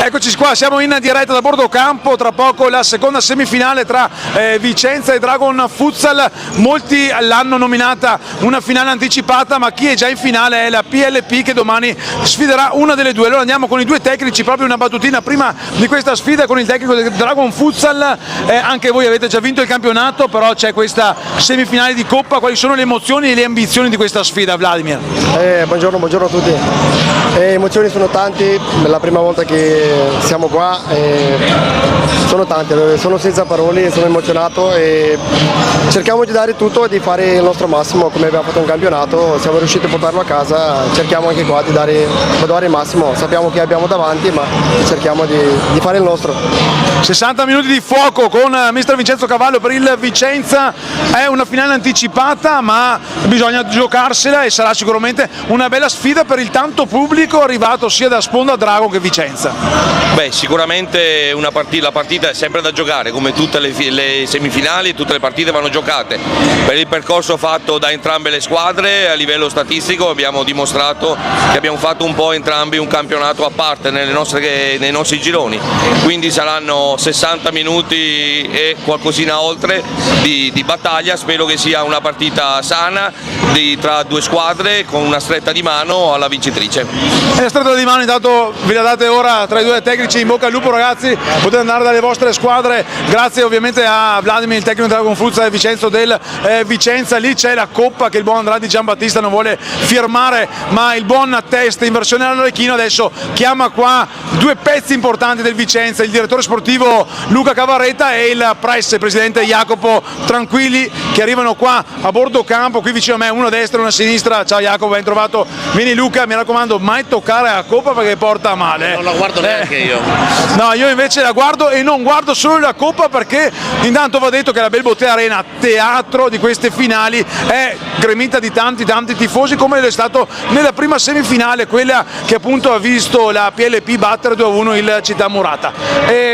Eccoci qua, siamo in diretta da bordo campo, tra poco la seconda semifinale tra Vicenza e Dragon Futsal. Molti l'hanno nominata una finale anticipata, ma chi è già in finale è la PLP, che domani sfiderà una delle due. Allora andiamo con i due tecnici, proprio una battutina prima di questa sfida con il tecnico del Dragon Futsal. Anche voi avete già vinto il campionato, però c'è questa semifinale di Coppa. Quali sono le emozioni e le ambizioni di questa sfida, Vladimir? Buongiorno a tutti. Emozioni sono tante, la prima volta che siamo qua, sono tante, sono senza parole, sono emozionato e cerchiamo di dare tutto e di fare il nostro massimo. Come abbiamo fatto un campionato, siamo riusciti a portarlo a casa, cerchiamo anche qua di dare il massimo. Sappiamo che abbiamo davanti, ma cerchiamo di fare il nostro. 60 minuti di fuoco con mister Vincenzo Cavallo per il Vicenza. È una finale anticipata, ma bisogna giocarsela e sarà sicuramente una bella sfida per il tanto pubblico arrivato sia da Sponda Dragon che Vicenza. Beh, sicuramente la partita è sempre da giocare, come tutte le semifinali, tutte le partite vanno giocate. Per il percorso fatto da entrambe le squadre a livello statistico abbiamo dimostrato che abbiamo fatto un po' entrambi un campionato a parte nei nostri gironi, quindi saranno 60 minuti e qualcosina oltre di battaglia. Spero che sia una partita sana tra due squadre con una stretta di mano alla vincitrice. E la stretta di mano intanto ve la date ora tra i due tecnici. In bocca al lupo ragazzi, potete andare dalle vostre squadre. Grazie ovviamente a Vladimir, il tecnico Dragon Futsal, e Vincenzo del Vicenza. Lì c'è la coppa che il buon Andrade Giambattista non vuole firmare, ma il buon Testa in versione all'orecchino adesso chiama qua due pezzi importanti del Vicenza, il direttore sportivo Luca Cavarretta e il presidente Jacopo Tranquilli, che arrivano qua a bordo campo, qui vicino a me, uno a destra e uno a sinistra. Ciao Jacopo, ben trovato. Vieni Luca, mi raccomando, mai toccare la coppa perché porta male. Non la guardo neanche io. No, io invece la guardo, e non guardo solo la coppa, perché intanto va detto che la Belbotea Arena, teatro di queste finali, è gremita di tanti tifosi, come è stato nella prima semifinale, quella che appunto ha visto la PLP battere 2-1 il Città Murata.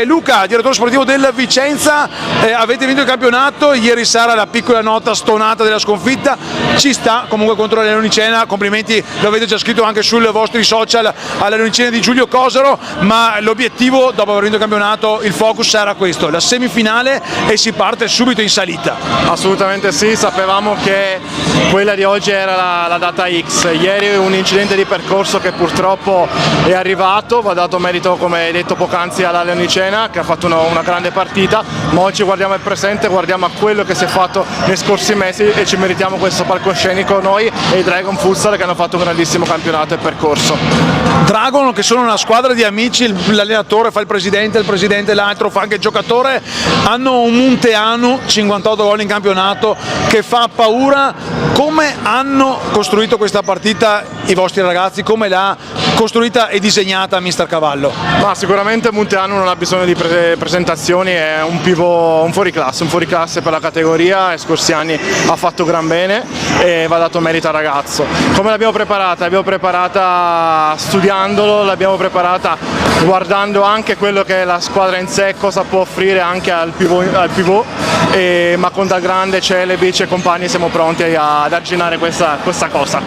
Luca, direttore sportivo del Vicenza, avete vinto il campionato, ieri sera la piccola nota stonata della sconfitta, ci sta comunque contro la Leonicena, complimenti, lo avete già scritto anche sui vostri social, alla Leonicena di Giulio Cosaro, ma l'obiettivo dopo aver vinto il campionato, il focus era questo, la semifinale, e si parte subito in salita. Assolutamente sì, sapevamo che quella di oggi era la data X. Ieri un incidente di percorso che purtroppo è arrivato, va dato merito, come hai detto poc'anzi, alla Leonicena che ha fatto una grande partita, ma oggi guardiamo il presente, guardiamo a quello che si è fatto nei scorsi mesi e ci meritiamo questo palcoscenico noi e i Dragon Futsal, che hanno fatto un grandissimo campionato e percorso. Dragon, che sono una squadra di amici, l'allenatore fa il presidente l'altro fa anche il giocatore, hanno un Munteanu, 58 gol in campionato, che fa paura. Come hanno costruito questa partita i vostri ragazzi? Come l'ha costruita e disegnata mister Cavallo? Ma sicuramente Munteanu non ha bisogno di presentazioni, è un pivot, un fuoriclasse per la categoria, e scorsi anni ha fatto gran bene e va dato merito al ragazzo. Come l'abbiamo preparata? L'abbiamo preparata studiandolo, l'abbiamo preparata guardando anche quello che è la squadra in sé, cosa può offrire anche al pivot, ma con Da Grande, Celebic e compagni siamo pronti ad arginare questa cosa.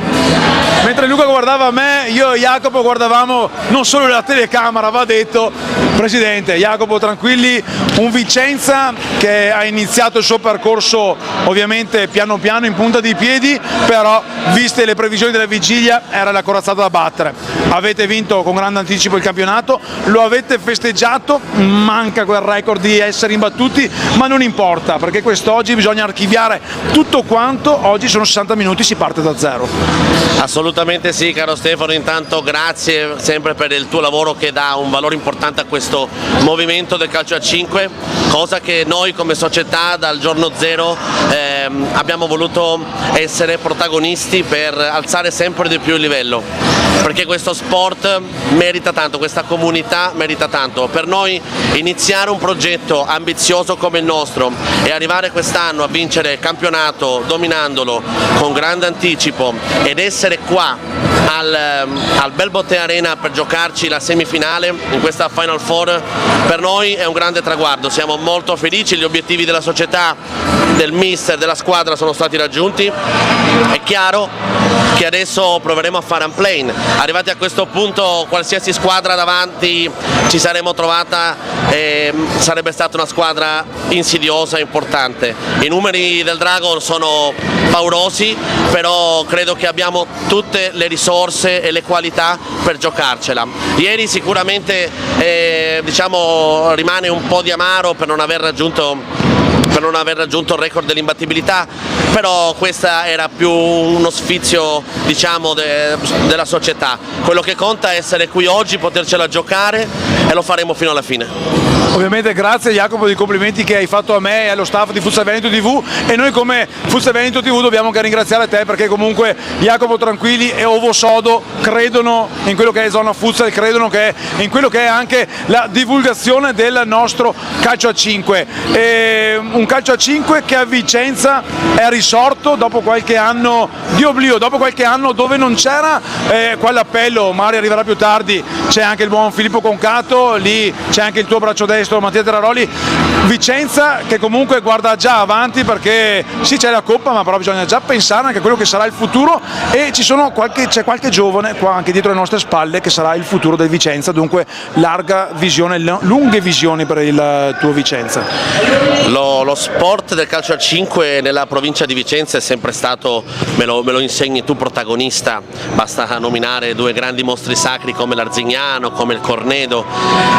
Mentre Luca guardava me, io e Jacopo guardavamo non solo la telecamera, va detto, presidente Jacopo Tranquilli, un Vicenza che ha iniziato il suo percorso ovviamente piano piano in punta di piedi, però viste le previsioni della vigilia era la corazzata da battere. Avete vinto con grande anticipo il campionato, lo avete festeggiato, manca quel record di essere imbattuti, ma non importa, perché quest'oggi bisogna archiviare tutto quanto. Oggi sono 60 minuti, si parte da zero. Assolutamente sì, caro Stefano, intanto grazie sempre per il tuo lavoro che dà un valore importante a questo movimento del calcio a 5, cosa che noi come società dal giorno zero abbiamo voluto essere protagonisti per alzare sempre di più il livello, perché questo sport merita tanto, questa comunità merita tanto. Per noi iniziare un progetto ambizioso come il nostro e arrivare quest'anno a vincere il campionato dominandolo con grande anticipo ed essere qua al Belbotea Arena per giocarci la semifinale in questa Final Four, per noi è un grande traguardo, siamo molto felici, gli obiettivi della società del mister, della squadra sono stati raggiunti. È chiaro che adesso proveremo a fare un plane. Arrivati a questo punto qualsiasi squadra davanti ci saremmo trovata e sarebbe stata una squadra insidiosa e importante. I numeri del Dragon sono paurosi, però credo che abbiamo tutte le risorse e le qualità per giocarcela. Ieri sicuramente diciamo, rimane un po' di amaro per non aver raggiunto il record dell'imbattibilità, però questa era più uno sfizio, diciamo, della società. Quello che conta è essere qui oggi, potercela giocare e lo faremo fino alla fine. Ovviamente grazie Jacopo dei complimenti che hai fatto a me e allo staff di Futsal Veneto TV, e noi come Futsal Veneto TV dobbiamo anche ringraziare te, perché comunque Jacopo Tranquilli e Ovo Sodo credono in quello che è Zona Futsal, credono che in quello che è anche la divulgazione del nostro calcio a 5. Un calcio a 5 che a Vicenza è risorto dopo qualche anno di oblio, dopo qualche anno dove non c'era quell'appello. Mari arriverà più tardi, c'è anche il buon Filippo Concato, lì c'è anche il tuo braccio destro Mattia Terraroli. Vicenza che comunque guarda già avanti, perché sì, c'è la Coppa, ma però bisogna già pensare anche a quello che sarà il futuro, e c'è qualche giovane qua anche dietro le nostre spalle che sarà il futuro del Vicenza, dunque larga visione, lunghe visioni per il tuo Vicenza. Lo sport del calcio a 5 nella provincia di Vicenza è sempre stato, me lo insegni tu protagonista, basta nominare due grandi mostri sacri come l'Arzignano, come il Cornedo,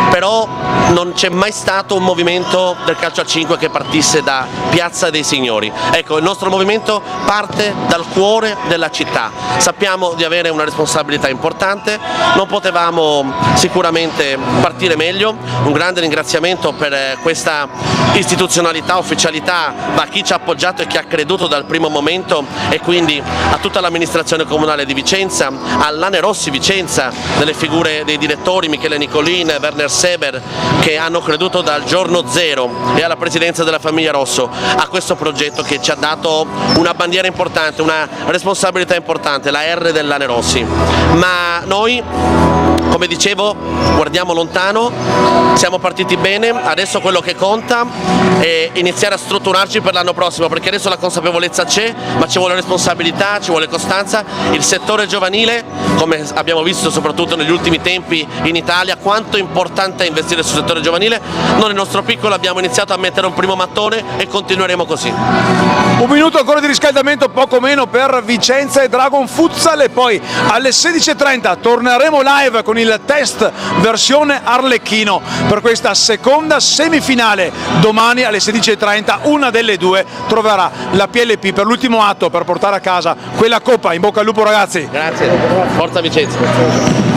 però non c'è mai stato un movimento del calcio a 5 che partisse da Piazza dei Signori. Ecco, il nostro movimento parte dal cuore della città, sappiamo di avere una responsabilità importante, non potevamo sicuramente partire meglio. Un grande ringraziamento per questa istituzionalità, ufficialità, a chi ci ha appoggiato e chi ha creduto dal primo momento, e quindi a tutta l'amministrazione comunale di Vicenza, all'Anerossi Vicenza, delle figure dei direttori Michele Nicolin e Werner Seber, che hanno creduto dal giorno zero, e alla presidenza della famiglia Rosso a questo progetto che ci ha dato una bandiera importante, una responsabilità importante, la R dell'Anerossi. Ma noi, come dicevo, guardiamo lontano, siamo partiti bene, adesso quello che conta è iniziare a strutturarci per l'anno prossimo, perché adesso la consapevolezza c'è, ma ci vuole responsabilità, ci vuole costanza. Il settore giovanile, come abbiamo visto soprattutto negli ultimi tempi in Italia, quanto è importante investire sul settore giovanile. Noi nel nostro piccolo abbiamo iniziato a mettere un primo mattone e continueremo così. Un minuto ancora di riscaldamento, poco meno, per Vicenza e Dragon Futsal, e poi alle 16:30 torneremo live con il test versione Arlecchino per questa seconda semifinale. Domani alle 16:30 una delle due troverà la PLP per l'ultimo atto, per portare a casa quella coppa. In bocca al lupo ragazzi. Grazie, forza Vicenza.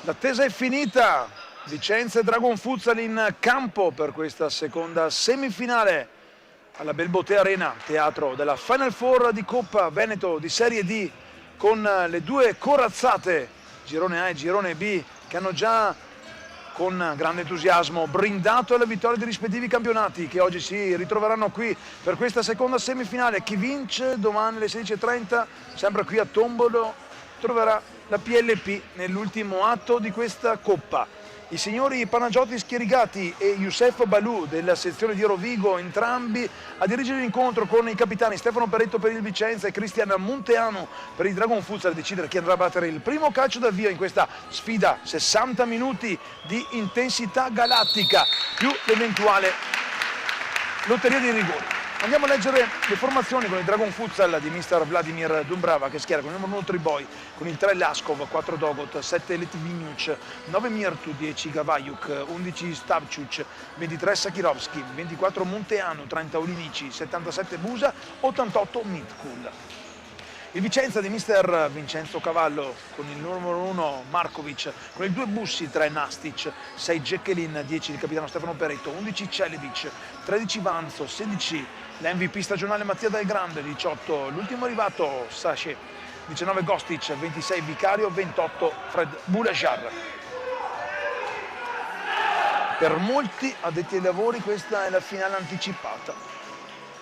L'attesa è finita, Vicenza e Dragon Futsal in campo per questa seconda semifinale alla Belbotea Arena, teatro della Final Four di Coppa Veneto di Serie D, con le due corazzate, girone A e girone B, che hanno già con grande entusiasmo brindato alla vittoria dei rispettivi campionati, che oggi si ritroveranno qui per questa seconda semifinale. Chi vince domani alle 16:30, sempre qui a Tombolo, troverà la PLP nell'ultimo atto di questa Coppa. I signori Panagiotis Chierigati e Youssef Balou della sezione di Rovigo, entrambi a dirigere l'incontro, con i capitani Stefano Peretto per il Vicenza e Cristian Munteanu per il Dragon Futsal, a decidere chi andrà a battere il primo calcio d'avvio in questa sfida. 60 minuti di intensità galattica più l'eventuale lotteria dei rigori. Andiamo a leggere le formazioni con il Dragon Futsal di mister Vladimir Dumbrava, che schiera con il numero 1 Triboi, con il 3 Laskov, 4 Dogot, 7 Litviniuc, 9 Mirtu, 10 Gavaiuk, 11 Stavciuc, 23 Sakirovski, 24 Munteanu, 30 Olinici, 77 Busa, 88 Mitkul. Il Vicenza di mister Vincenzo Cavallo con il numero 1 Markovic, con il 2 Bussi, 3 Nastic, 6 Jacqueline, 10 il capitano Stefano Peretto, 11 Celebic, 13 Vanzo, 16 l'MVP stagionale Mattia Del Grande, 18 l'ultimo arrivato Sache, 19 Gostic, 26 Vicario, 28 Fred Boulajar. Per molti addetti ai lavori questa è la finale anticipata,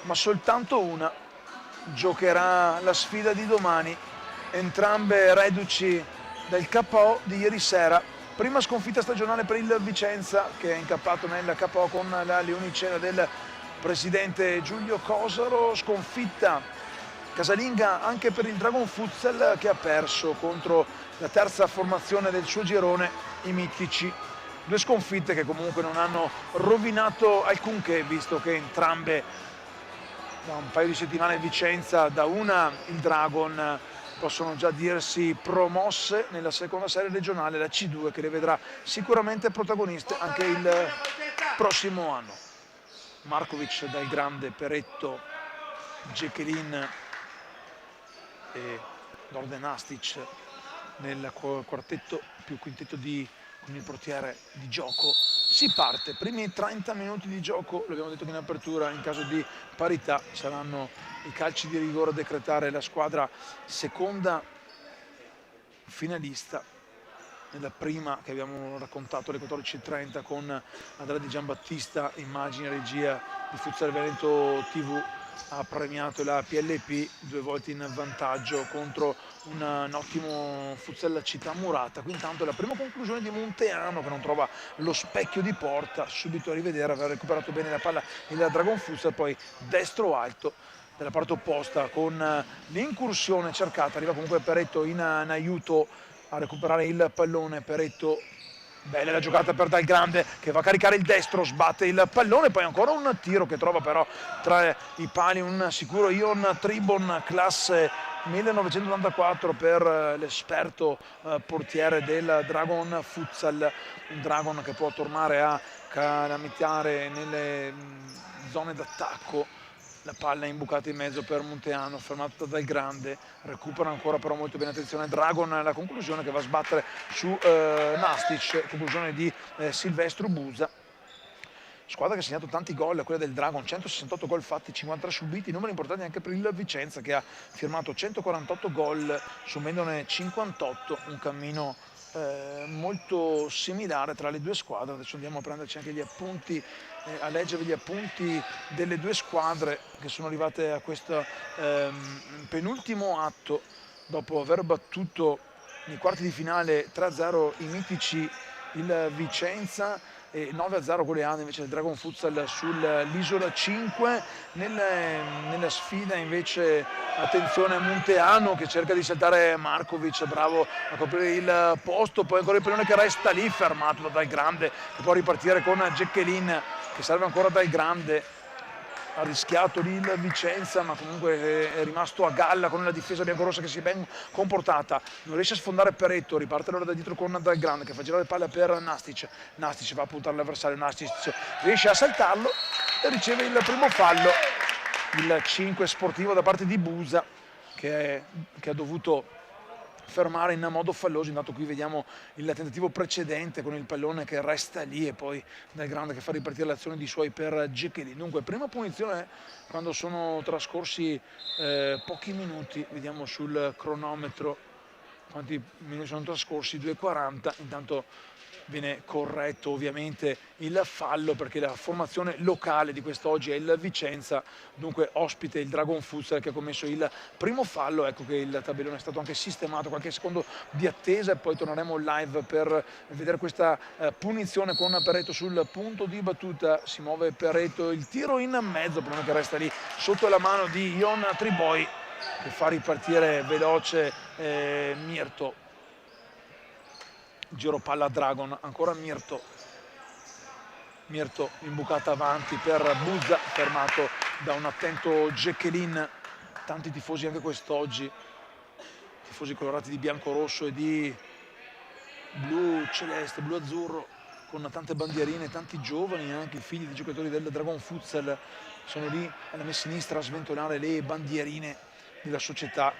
ma soltanto una giocherà la sfida di domani, entrambe reduci dal KO di ieri sera. Prima sconfitta stagionale per il Vicenza, che è incappato nel KO con la leonicena del presidente Giulio Cosaro. Sconfitta casalinga anche per il Dragon Futsal, che ha perso contro la terza formazione del suo girone, i Mittici. Due sconfitte che comunque non hanno rovinato alcunché, visto che entrambe da un paio di settimane Vicenza, da una il Dragon, possono già dirsi promosse nella seconda serie regionale, la C2, che le vedrà sicuramente protagoniste anche il prossimo anno. Markovic, Del Grande, Peretto, Jacqueline e Norden Nastic nel quartetto più quintetto con il portiere di gioco. Si parte, primi 30 minuti di gioco, l'abbiamo detto che in apertura, in caso di parità saranno i calci di rigore a decretare la squadra seconda finalista. Nella prima, che abbiamo raccontato alle 14:30 con Andrea Di Giambattista, immagine e regia di Futsal Veneto TV, ha premiato la PLP 2 volte in vantaggio contro un ottimo Futsal Città Murata. Qui intanto la prima conclusione di Munteanu, che non trova lo specchio di porta, subito a rivedere, aveva recuperato bene la palla il Dragon Futsal, poi destro alto dalla parte opposta con l'incursione cercata, arriva comunque Peretto in aiuto a recuperare il pallone. Peretto, bella la giocata per Del Grande, che va a caricare il destro, sbatte il pallone, poi ancora un tiro che trova però tra i pali un sicuro Ion Tribon, classe 1984 per l'esperto portiere del Dragon Futsal, un Dragon che può tornare a calamitare nelle zone d'attacco. La palla è imbucata in mezzo per Munteanu, fermato da Del Grande, recupera ancora però molto bene, attenzione Dragon, la conclusione che va a sbattere su Nastic, conclusione di Silvestro Busa. Squadra che ha segnato tanti gol, quella del Dragon, 168 gol fatti, 53 subiti, numeri importanti anche per il Vicenza, che ha firmato 148 gol, subendone 58, un cammino molto similare tra le due squadre. Adesso andiamo a prenderci anche gli appunti, a leggere gli appunti delle due squadre che sono arrivate a questo penultimo atto, dopo aver battuto nei quarti di finale 3-0 i Mitici il Vicenza e 9-0 goleando invece del Dragon Futsal sull'Isola 5. Nella sfida invece attenzione a Munteanu, che cerca di saltare Markovic, bravo a coprire il posto, poi ancora il pallone che resta lì fermato da Del Grande, che può ripartire con Jacqueline, che serve ancora Del Grande. Ha rischiato lì il Vicenza, ma comunque è rimasto a galla con la difesa biancorossa che si è ben comportata. Non riesce a sfondare Peretto, riparte allora da dietro con Del Grande, che fa girare palla per Nastic. Nastic va a puntare l'avversario, Nastic riesce a saltarlo e riceve il primo fallo, il 5 sportivo da parte di Busa, che ha dovuto fermare in modo falloso. Intanto qui vediamo il tentativo precedente con il pallone che resta lì e poi Dal Grande che fa ripartire l'azione di suoi per Jacqueline. Dunque prima punizione quando sono trascorsi pochi minuti, vediamo sul cronometro quanti minuti sono trascorsi, 2:40. Intanto viene corretto ovviamente il fallo perché la formazione locale di quest'oggi è il Vicenza, dunque ospite il Dragon Futsal che ha commesso il primo fallo. Ecco che il tabellone è stato anche sistemato, qualche secondo di attesa e poi torneremo live per vedere questa punizione con Peretto sul punto di battuta. Si muove Peretto, il tiro in mezzo, prima che resta lì sotto la mano di Ion Triboi che fa ripartire veloce Mirto. Giro palla a Dragon, ancora Mirto imbucata avanti per Buzza, fermato da un attento Jacqueline. Tanti tifosi anche quest'oggi, tifosi colorati di bianco-rosso e di blu celeste, blu azzurro, con tante bandierine, tanti giovani, anche i figli dei giocatori del Dragon Futsal sono lì alla mia sinistra a sventolare le bandierine della società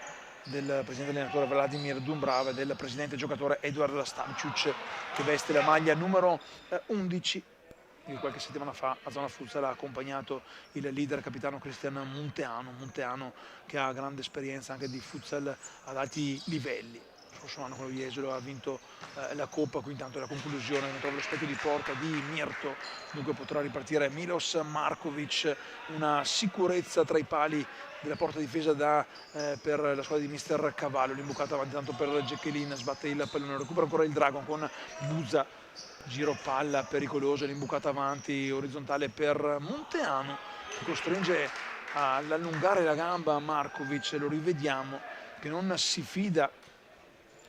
del presidente allenatore Vladimir Dumbrava e del presidente giocatore Eduard Stančić che veste la maglia numero 11. Che qualche settimana fa a Zona Futsal ha accompagnato il leader capitano Cristian Munteanu che ha grande esperienza anche di futsal ad alti livelli. Lo scorso anno con lo Jesolo ha vinto la Coppa, qui intanto la conclusione non trova lo specchio di porta di Mirto, dunque potrà ripartire Milos Markovic, una sicurezza tra i pali della porta difesa per la squadra di Mister Cavallo. L'imbucata avanti tanto per Jacqueline, sbatte il pallone, recupera ancora il Dragon con Buzza, giro palla pericoloso, l'imbucata avanti orizzontale per Munteanu che costringe ad allungare la gamba a Markovic. Lo rivediamo che non si fida,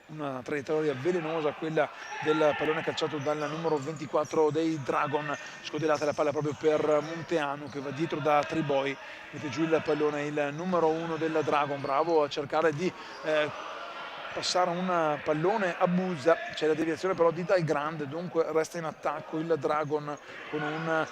una traiettoria velenosa quella del pallone calciato dal numero 24 dei Dragon. Scodellata la palla proprio per Munteanu che va dietro da Triboi, mette giù il pallone il numero 1 del Dragon, bravo a cercare di passare un pallone a Buzza. C'è la deviazione però di Dal Grande, dunque resta in attacco il Dragon con un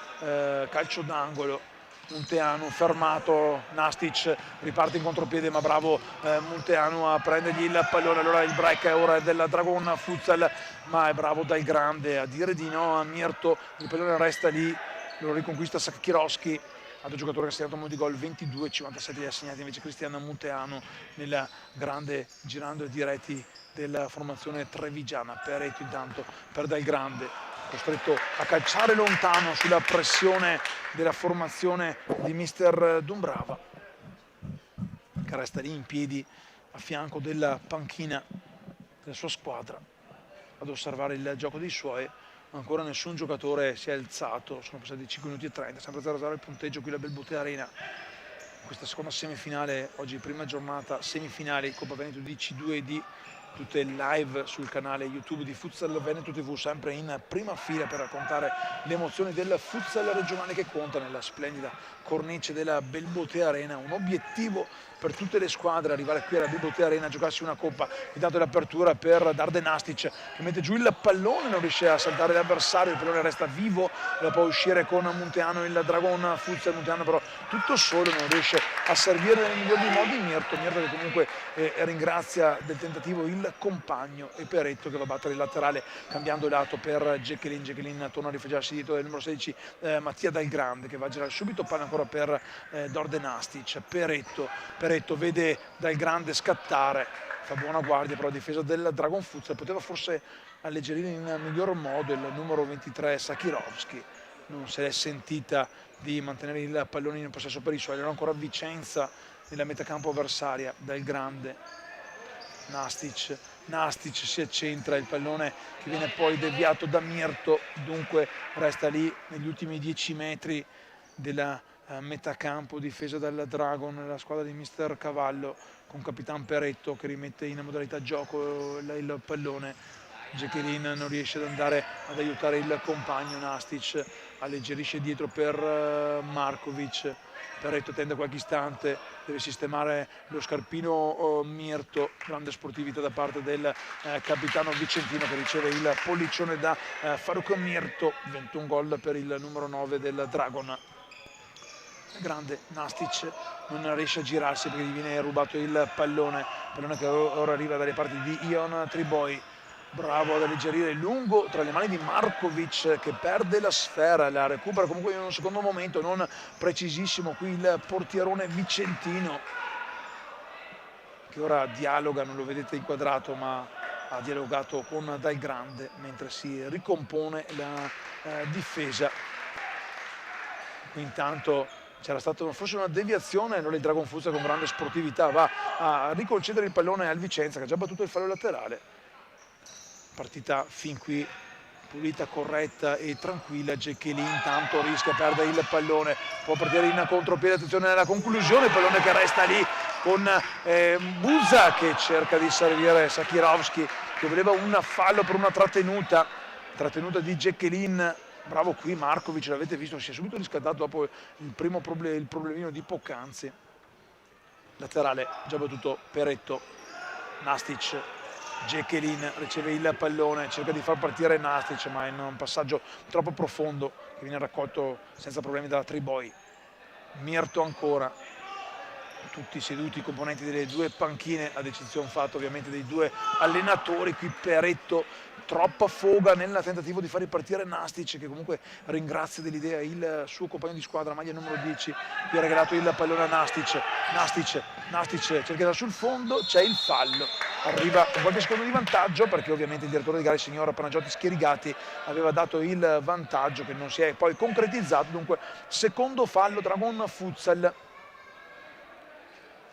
calcio d'angolo. Munteanu fermato, Nastic riparte in contropiede ma bravo Munteanu a prendergli il pallone. Allora il break è ora del Dragon Futsal ma è bravo Dal Grande a dire di no a Mirto. Il pallone resta lì, lo riconquista Sakhirovski, altro giocatore che ha segnato un di gol, 22-57 li ha segnati invece Cristian Munteanu nella grande girando diretti della formazione trevigiana. Peretto intanto per Dal Grande, costretto a calciare lontano sulla pressione della formazione di Mister Dumbrava che resta lì in piedi a fianco della panchina della sua squadra ad osservare il gioco dei suoi. Ancora nessun giocatore si è alzato, sono passati 5 minuti e 30, sempre 0-0 il punteggio qui alla Belbutte Arena. Questa seconda semifinale, oggi prima giornata semifinali Coppa Veneto di C2 e D, tutte live sul canale YouTube di Futsal Veneto TV, sempre in prima fila per raccontare le emozioni del futsal regionale che conta nella splendida cornice della Belbutte Arena. Un obiettivo per tutte le squadre arrivare qui alla Belbutte Arena a giocarsi una coppa. Intanto l'apertura per Darde Nastic che mette giù il pallone, non riesce a saltare l'avversario, il pallone resta vivo e può uscire con Munteanu il Dragon Futsal. Munteanu però tutto solo non riesce a servire nel miglior dei modi Mirto che comunque ringrazia del tentativo il compagno, e Peretto che va a battere il laterale cambiando lato per Jacqueline. Jacqueline torna a rifugiarsi dietro del numero 16 Mattia Dal Grande che va a girare subito, palla ancora per Dorde Nastic. Peretto vede Dal Grande scattare, fa buona guardia però la difesa del Dragon Futsal, poteva forse alleggerire in miglior modo il numero 23 Sakhirovski, non se l'è sentita di mantenere il pallone in possesso per i suoi. Allora ancora Vicenza nella metacampo avversaria. Dal Grande, Nastic si accentra, il pallone che viene poi deviato da Mirto, dunque resta lì negli ultimi 10 metri della metacampo difesa dal Dragon, la squadra di Mister Cavallo con Capitan Peretto che rimette in modalità gioco il pallone. Jacqueline non riesce ad andare ad aiutare il compagno, Nastic alleggerisce dietro per Markovic. Peretto tende qualche istante, deve sistemare lo scarpino Mirto, grande sportività da parte del capitano vicentino che riceve il pollicione da Faruk Mirto. 21 gol per il numero 9 del Dragon. Grande Nastic non riesce a girarsi perché gli viene rubato il pallone che ora arriva dalle parti di Ion Triboi. Bravo ad alleggerire lungo tra le mani di Markovic, che perde la sfera, la recupera comunque in un secondo momento, non precisissimo qui il portierone vicentino, che ora dialoga, non lo vedete inquadrato, ma ha dialogato con Dal Grande mentre si ricompone la difesa. Intanto c'era stata forse una deviazione, allora il Dragon Futsal con grande sportività va a riconcedere il pallone al Vicenza, che ha già battuto il fallo laterale. Partita fin qui pulita, corretta e tranquilla. Jacqueline intanto rischia, perde il pallone, può partire in contropiede, attenzione alla conclusione, il pallone che resta lì con Busa che cerca di servire Sakirovski, che voleva un fallo per una trattenuta di Jacqueline. Bravo qui Markovic, l'avete visto, si è subito riscattato dopo il problemino di poc'anzi. Laterale già battuto Peretto, Nastic. Jacqueline riceve il pallone, cerca di far partire Nastic, ma in un passaggio troppo profondo che viene raccolto senza problemi dalla Triboi. Mirto ancora, tutti seduti i componenti delle due panchine, ad eccezione fatta ovviamente dei due allenatori. Qui Peretto, troppa foga nel tentativo di far ripartire Nastic, che comunque ringrazia dell'idea il suo compagno di squadra, maglia numero 10, qui ha regalato il pallone a Nastic cerca da sul fondo, c'è il fallo, arriva con qualche secondo di vantaggio perché ovviamente il direttore di gara, il signor Panagiotti Schierigati, aveva dato il vantaggio che non si è poi concretizzato. Dunque secondo fallo Dragon Futsal,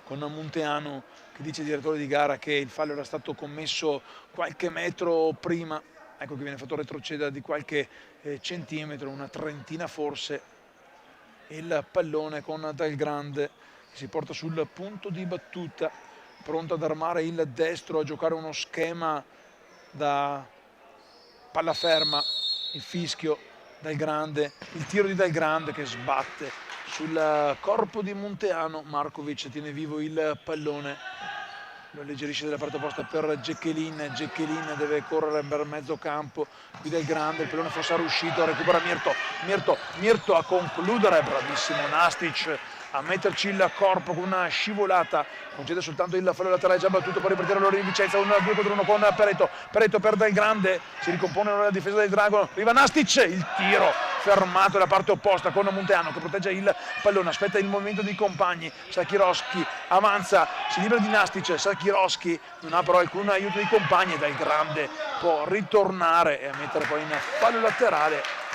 con Munteanu che dice, direttore di gara, che il fallo era stato commesso qualche metro prima, ecco che viene fatto retrocedere di qualche centimetro, una trentina forse, il pallone con Dal Grande che si porta sul punto di battuta, pronto ad armare il destro, a giocare uno schema da palla ferma. Il fischio, Dal Grande, il tiro di Dal Grande che sbatte sul corpo di Munteanu. Markovic tiene vivo il pallone, lo alleggerisce dalla parte opposta per Jacqueline deve correre per mezzo campo, qui Dal Grande, il pallone forse era uscito, recupera Mirto a concludere, bravissimo Nastic a metterci il corpo con una scivolata, concede soltanto il fallo laterale già battuto, poi ripartire l'ora di Vicenza, 1-2 contro 1 con Peretto per Dal Grande, si ricompone la difesa del Dragon, arriva Nastic, il tiro fermato dalla parte opposta con Munteanu che protegge il pallone, aspetta il movimento dei compagni, Sakirovski avanza, si libera di Nastic, Sakirovski non ha però alcun aiuto dei compagni e Dal Grande può ritornare e mettere poi in fallo laterale.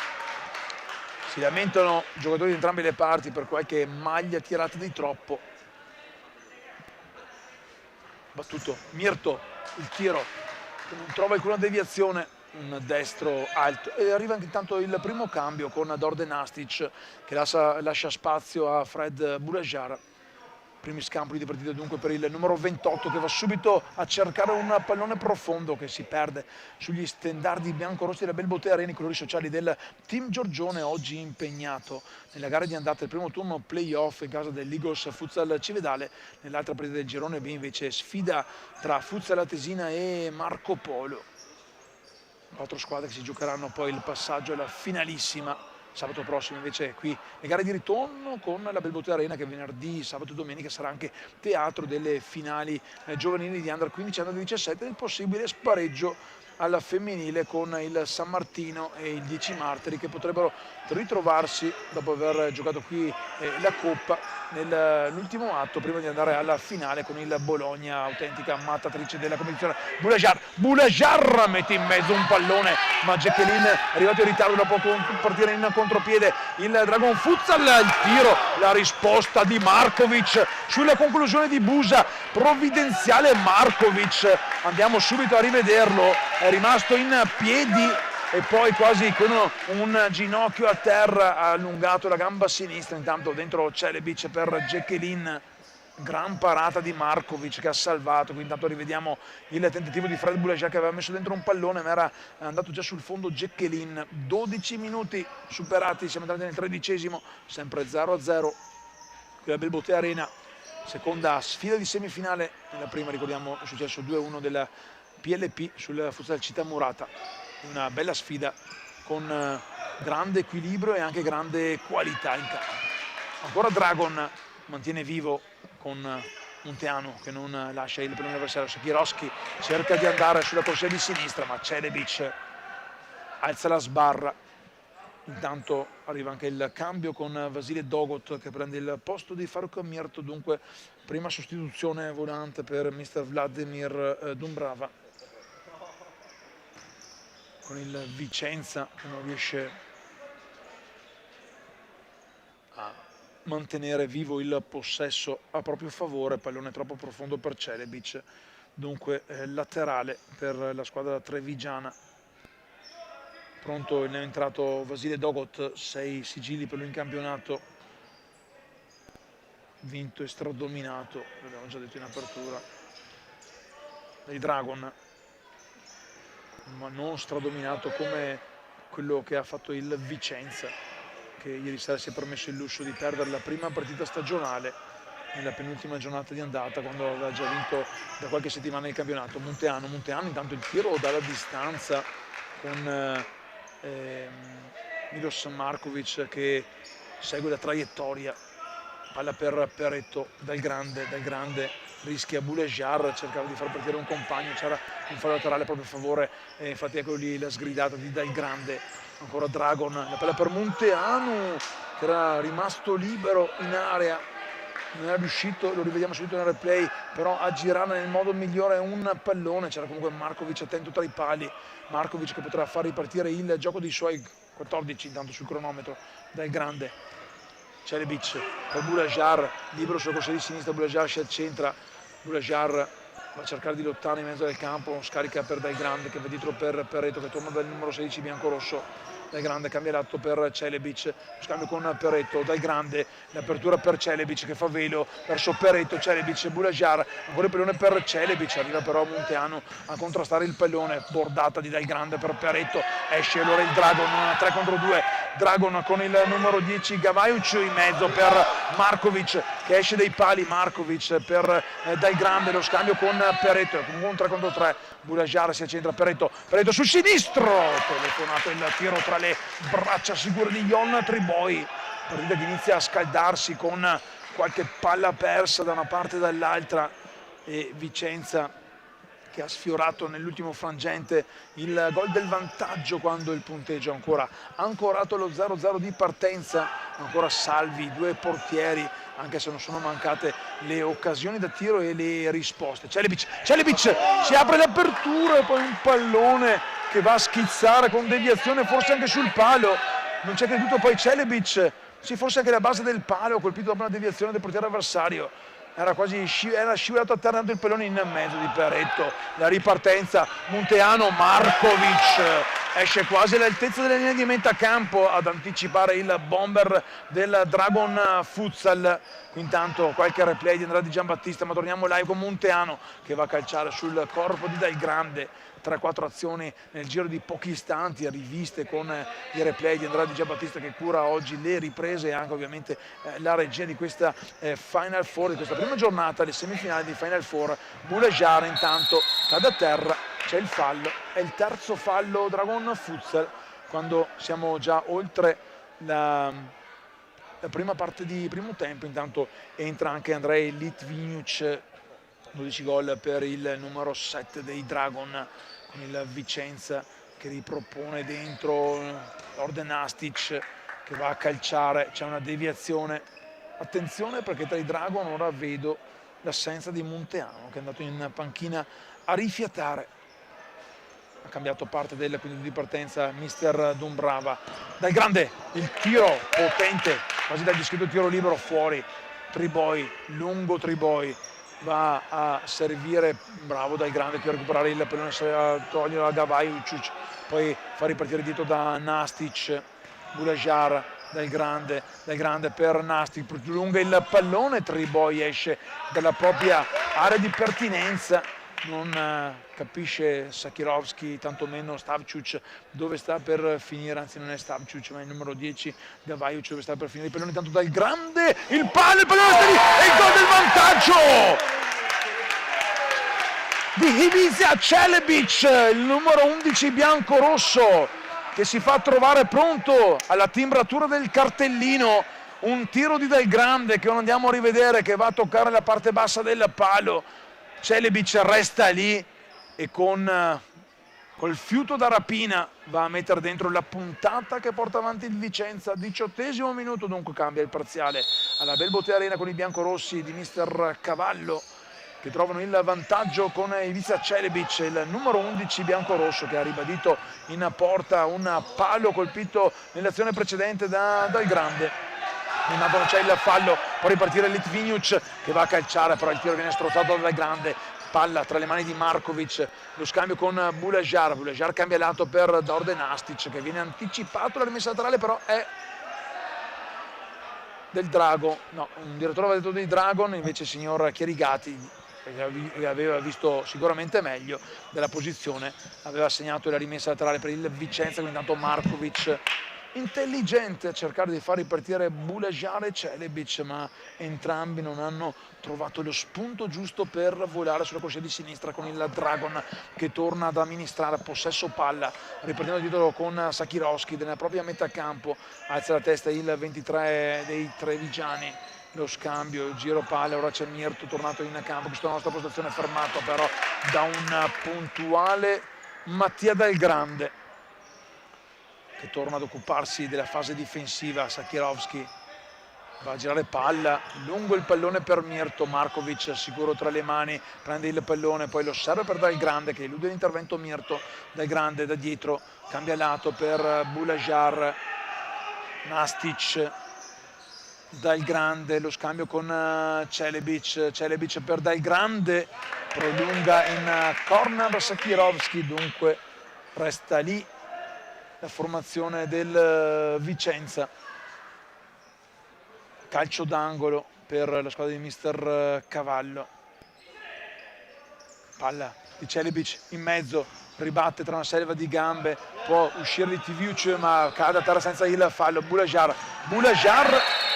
Si lamentano i giocatori di entrambe le parti per qualche maglia tirata di troppo. Battuto Mirto, il tiro che non trova alcuna deviazione, un destro alto, e arriva anche intanto il primo cambio con Dorde Nastic che lascia spazio a Fred Boulajar. Primi scampoli di partita dunque per il numero 28 che va subito a cercare un pallone profondo che si perde sugli stendardi biancorossi della Belbotea Arena, i colori sociali del team Giorgione, oggi impegnato nella gara di andata del primo turno playoff in casa dell'Igos Futsal Civedale. Nell'altra partita del girone B invece sfida tra Futsal Atesina e Marco Polo. 4 squadre che si giocheranno poi il passaggio alla finalissima sabato prossimo. Invece qui le gare di ritorno con la Belbotea Arena, che venerdì, sabato e domenica sarà anche teatro delle finali giovanili di Under 15 e Under 17, del possibile spareggio alla femminile con il San Martino e il 10 Martiri, che potrebbero ritrovarsi dopo aver giocato qui la Coppa nell'ultimo atto prima di andare alla finale con il Bologna, autentica mattatrice della competizione. Boulajar mette in mezzo un pallone, ma Jacqueline è arrivato in ritardo, dopo partire in contropiede il Dragon Futsal, il tiro, la risposta di Markovic sulla conclusione di Busa, provvidenziale Markovic, andiamo subito a rivederlo, è rimasto in piedi e poi quasi con un ginocchio a terra ha allungato la gamba sinistra. Intanto dentro Celebic per Jacqueline, gran parata di Markovic che ha salvato. Qui intanto rivediamo il tentativo di Fred Boulajar che aveva messo dentro un pallone ma era andato già sul fondo Jacqueline. 12 minuti superati, siamo entrati nel 13esimo, sempre 0-0 qui alla Belbotea Arena, seconda sfida di semifinale. Nella prima ricordiamo è successo 2-1 della PLP sul Futsal Città Murata. Una bella sfida con grande equilibrio e anche grande qualità in campo. Ancora Dragon mantiene vivo con Munteanu che non lascia il pallone avversario. Sakirowski cerca di andare sulla corsia di sinistra, ma Celebic alza la sbarra. Intanto arriva anche il cambio con Vasile Dogot che prende il posto di Faruk Mirto, dunque prima sostituzione volante per mister Vladimir Dumbrava, con il Vicenza che non riesce a mantenere vivo il possesso a proprio favore. Pallone troppo profondo per Celebic, dunque laterale per la squadra trevigiana. Pronto il neoentrato Vasile Dogot, 6 sigilli per lui in campionato, vinto e stradominato, l'abbiamo già detto in apertura, dai Dragon, ma non stradominato come quello che ha fatto il Vicenza, che ieri sera si è permesso il lusso di perdere la prima partita stagionale nella penultima giornata di andata, quando aveva già vinto da qualche settimana il campionato. Munteanu intanto il tiro dalla distanza con Milos Markovic che segue la traiettoria, palla per Peretto, dal grande rischia Boulajar, cercava di far partire un compagno, c'era un fallo laterale proprio a favore, infatti ecco lì la sgridata di Dal Grande. Ancora Dragon, la palla per Munteanu che era rimasto libero in area, non era riuscito, lo rivediamo subito nel replay, però a girare nel modo migliore un pallone. C'era comunque Markovic attento tra i pali, Markovic che potrà far ripartire il gioco dei suoi 14 intanto sul cronometro. Dal Grande, Celebic per Boulajar, libero sulla corsia di sinistra, Boulajar si accentra, Boulajar va a cercare di lottare in mezzo al campo, scarica per Dal Grande che va dietro per Peretto che torna dal numero 16 biancorosso. Dal Grande cambia l'atto per Celebic, scambio con Peretto, Dal Grande, l'apertura per Celebic che fa velo verso Peretto, Celebic, Boulajar, ancora il pallone per Celebic, arriva però Munteanu a contrastare il pallone, bordata di Dal Grande per Peretto, esce allora il Dragon, 3 contro 2, Dragon con il numero 10 Gavajuc in mezzo per Markovic che esce dai pali, Markovic per Dal Grande, lo scambio con Peretto, comunque un 3 contro 3, Boulajar si accentra, Peretto sul sinistro, telefonato il tiro tra le braccia sicure di Yon Triboi, partita che inizia a scaldarsi con qualche palla persa da una parte e dall'altra, e Vicenza che ha sfiorato nell'ultimo frangente il gol del vantaggio quando il punteggio è ancora ancorato allo 0-0 di partenza, ancora salvi i due portieri anche se non sono mancate le occasioni da tiro e le risposte. Celebic si apre l'apertura e poi un pallone che va a schizzare con deviazione forse anche sul palo, non c'è creduto poi Celebic, sì forse anche la base del palo, colpito dopo una deviazione del portiere avversario, era scivolato a terra il pallone in mezzo di Peretto, la ripartenza, Munteanu, Markovic esce quasi all'altezza della linea di metà campo ad anticipare il bomber del Dragon Futsal. Intanto qualche replay di Andrea Di Giambattista, ma torniamo live con Munteanu che va a calciare sul corpo di Dal Grande. 3-4 azioni nel giro di pochi istanti, riviste con i replay di Andrea Di Giambattista che cura oggi le riprese e anche ovviamente la regia di questa Final Four, di questa prima giornata, le semifinali di Final Four. Boulajar intanto cade a terra, c'è il fallo, è il terzo fallo Dragon Futsal quando siamo già oltre la prima parte di primo tempo. Intanto entra anche Andrei Litviniuc, 12 gol per il numero 7 dei Dragon, con il Vicenza che ripropone dentro Orde Nastic che va a calciare, c'è una deviazione, attenzione perché tra i Dragon ora vedo l'assenza di Munteanu che è andato in panchina a rifiatare, ha cambiato parte del quinto di partenza mister Dumbrava. Dal Grande il tiro potente, quasi dal discreto tiro libero fuori, Triboi, lungo Triboi va a servire, bravo Dal Grande per recuperare il pallone, a togliere a Gavajuc, poi fa ripartire dietro da Nastic, Boulajar, Dal Grande per Nastic, lunga il pallone, Triboi esce dalla propria area di pertinenza, non capisce Sakirowski, tantomeno Stavcic dove sta per finire, anzi non è Stavcic ma è il numero 10 Gavajuc dove sta per finire il pallone. Intanto Dal Grande, il pallone e il gol del vantaggio di Ivica Celebic, il numero 11 bianco-rosso che si fa trovare pronto alla timbratura del cartellino. un tiro di Del Grande che non andiamo a rivedere, che va a toccare la parte bassa del palo. Celebic resta lì e col fiuto da rapina va a mettere dentro la puntata che porta avanti il Vicenza. 18° minuto, dunque cambia il parziale alla Bell Bottega Arena con i biancorossi di mister Cavallo, che trovano il vantaggio con Ivica Celebic, il numero 11 biancorosso, che ha ribadito in porta un palo colpito nell'azione precedente da Del Grande. Intanto non c'è il fallo, può ripartire Litviniuc che va a calciare, però il tiro viene strozzato da Del Grande. Palla tra le mani di Markovic, lo scambio con Bulajar cambia lato per Đorđe Nastic, che viene anticipato, la rimessa laterale però è del Dragon, no, un direttore aveva detto dei Dragon, invece il signor Chierigati, che aveva visto sicuramente meglio della posizione, aveva segnato la rimessa laterale per il Vicenza. Quindi intanto Markovic intelligente a cercare di far ripartire Bulajar e Celebic, ma entrambi non hanno trovato lo spunto giusto per volare sulla corsia di sinistra, con il Dragon che torna ad amministrare possesso palla, riprendendo il titolo con Sakirovski nella propria metà campo. Alza la testa il 23 dei trevigiani, lo scambio, il giro palla, ora c'è Mirto tornato in campo, questa nostra postazione fermato però da un puntuale Mattia Del Grande, che torna ad occuparsi della fase difensiva. Sakirovski va a girare palla, lungo il pallone per Mirto, Markovic sicuro tra le mani, prende il pallone, poi lo serve per Del Grande che elude l'intervento Mirto. Del Grande da dietro cambia lato per Bulajar, Nastic, Del Grande, lo scambio con Celebic per Del Grande, prolunga in corner Sakirovski, dunque resta lì la formazione del Vicenza. Calcio d'angolo per la squadra di mister Cavallo. Palla di Celebic in mezzo, ribatte tra una selva di gambe, può uscire di Litviniuc ma cade a terra senza il fallo. Bulajar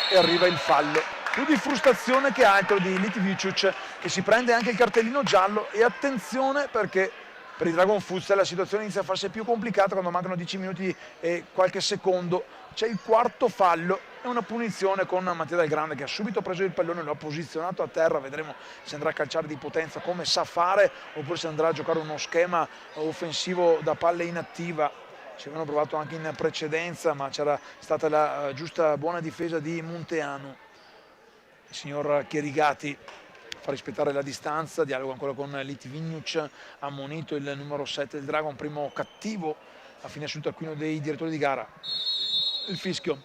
e arriva il fallo. Più di frustrazione che altro di Litviniuc, che si prende anche il cartellino giallo. E attenzione, perché per il Dragon Futsal la situazione inizia a farsi più complicata quando mancano 10 minuti e qualche secondo. C'è il quarto fallo e una punizione con Mattia Del Grande, che ha subito preso il pallone, lo ha posizionato a terra. Vedremo se andrà a calciare di potenza come sa fare, oppure se andrà a giocare uno schema offensivo da palle inattiva. Ci avevano provato anche in precedenza, ma c'era stata la giusta buona difesa di Munteanu. Il signor Chierigati fa rispettare la distanza, dialogo ancora con Litviniuc, ammonito il numero 7 del Dragon, primo cattivo a fine assunto alcuno dei direttori di gara. Il fischio,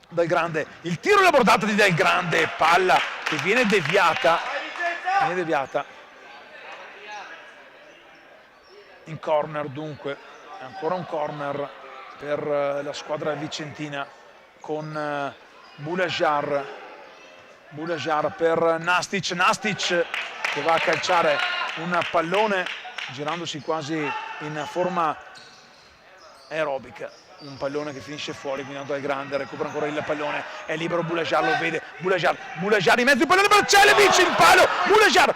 Del Grande, il tiro e la bordata di Del Grande, palla che viene deviata in corner. Dunque ancora un corner per la squadra vicentina con Bulajar per Nastic che va a calciare un pallone girandosi quasi in forma aerobica, un pallone che finisce fuori. Quindi Del Grande recupera ancora il pallone, è libero Bulajar, lo vede Bulajar in mezzo, il pallone per Celebic, il palo, Bulajar,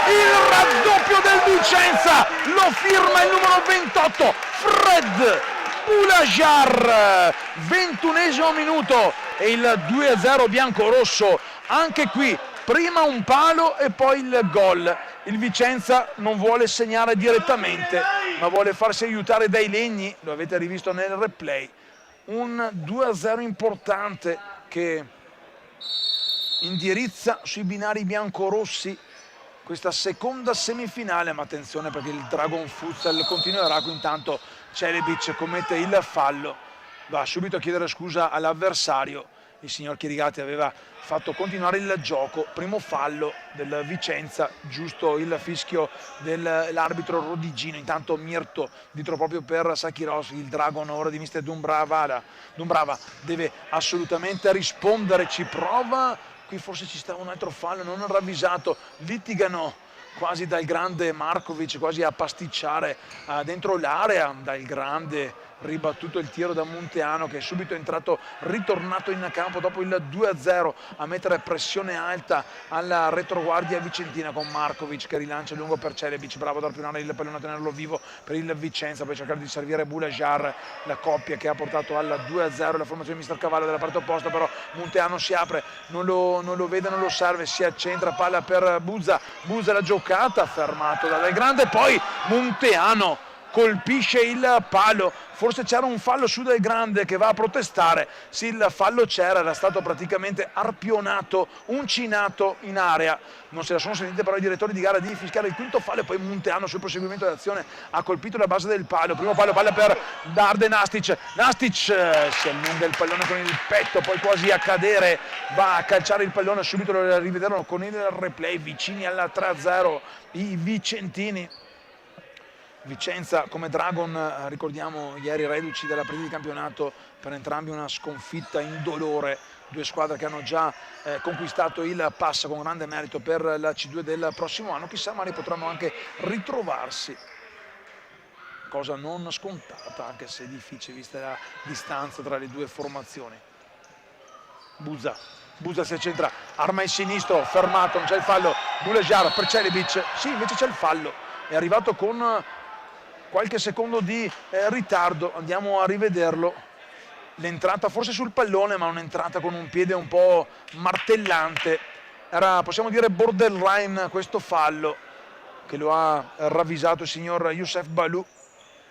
il raddoppio del Vicenza, lo firma il numero 28 Fred Bulajar. 21° minuto e il 2-0 biancorosso. Anche qui prima un palo e poi il gol. Il Vicenza non vuole segnare direttamente, ma vuole farsi aiutare dai legni, lo avete rivisto nel replay. Un 2-0 importante che indirizza sui binari biancorossi questa seconda semifinale, ma attenzione perché il Dragon Futsal continuerà. Intanto Celebic commette il fallo, va subito a chiedere scusa all'avversario. Il signor Chierigati aveva fatto continuare il gioco, primo fallo del Vicenza, giusto il fischio dell'arbitro Rodigino. Intanto Mirto dietro proprio per Sakirovski, il Dragon ora di mister Dumbrava deve assolutamente rispondere, ci prova, qui forse ci sta un altro fallo non ravvisato, litigano quasi Del Grande e Markovic, quasi a pasticciare dentro l'area. Del Grande ribattuto il tiro da Munteano, che è subito ritornato in campo dopo il 2-0 a mettere pressione alta alla retroguardia vicentina, con Markovic che rilancia lungo per Celebic, bravo ad arpionare il pallone, a tenerlo vivo per il Vicenza, poi cercare di servire Boulajar, la coppia che ha portato al 2-0 la formazione di Mister Cavallo della parte opposta. Però Munteano si apre, non lo vede, non lo serve, si accentra, palla per Buza la giocata, fermato da Del Grande, poi Munteano colpisce il palo, forse c'era un fallo su Del Grande che va a protestare. Sì, il fallo c'era, era stato praticamente arpionato, uncinato in area, non se la sono sentite però i direttori di gara di fischiare il quinto fallo, e poi Munteano sul proseguimento dell'azione ha colpito la base del palo, primo palo, palla per Darde Nastic si allunga il pallone con il petto, poi quasi a cadere, va a calciare il pallone, subito lo rivederlo con il replay, vicini alla 3-0 i vicentini. Vicenza come Dragon, ricordiamo ieri reduci dalla partita di campionato, per entrambi una sconfitta indolore, due squadre che hanno già conquistato il pass con grande merito per la C2 del prossimo anno, chissà magari potranno anche ritrovarsi, cosa non scontata anche se difficile vista la distanza tra le due formazioni. Buza si accentra, arma in sinistro, fermato, non c'è il fallo, Boulajar per Celebic, sì invece c'è il fallo, è arrivato con qualche secondo di ritardo, andiamo a rivederlo, l'entrata forse sul pallone, ma un'entrata con un piede un po' martellante, era, possiamo dire, borderline questo fallo, che lo ha ravvisato il signor Youssef Balou.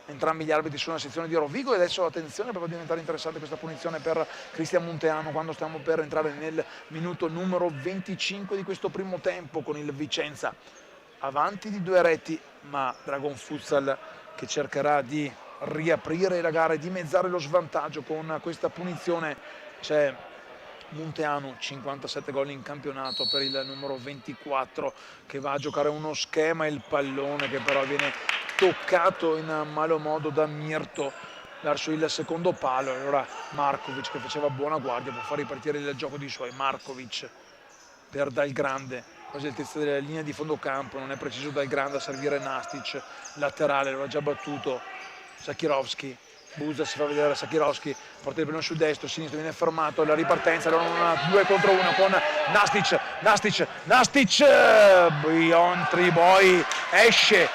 Entrambi gli arbitri sono nella sezione di Rovigo, e adesso attenzione, per diventare interessante questa punizione per Cristian Munteano, quando stiamo per entrare nel minuto numero 25 di questo primo tempo, con il Vicenza avanti di 2 reti, ma Dragon Futsal che cercherà di riaprire la gara e dimezzare lo svantaggio con questa punizione. C'è Munteano, 57 gol in campionato per il numero 24, che va a giocare uno schema, il pallone che però viene toccato in malo modo da Mirto verso il secondo palo. Allora Markovic, che faceva buona guardia, può far ripartire il gioco di suoi. Markovic per Dal Grande, quasi all'altezza della linea di fondo campo, non è preciso Dal Grande a servire Nastic, laterale, lo ha già battuto Sakirovski. Buza si fa vedere Sakirovski, porta il pallone sul destro, sinistro, viene fermato, la ripartenza, allora una 2 contro 1 con Nastic, Beyond Triboy esce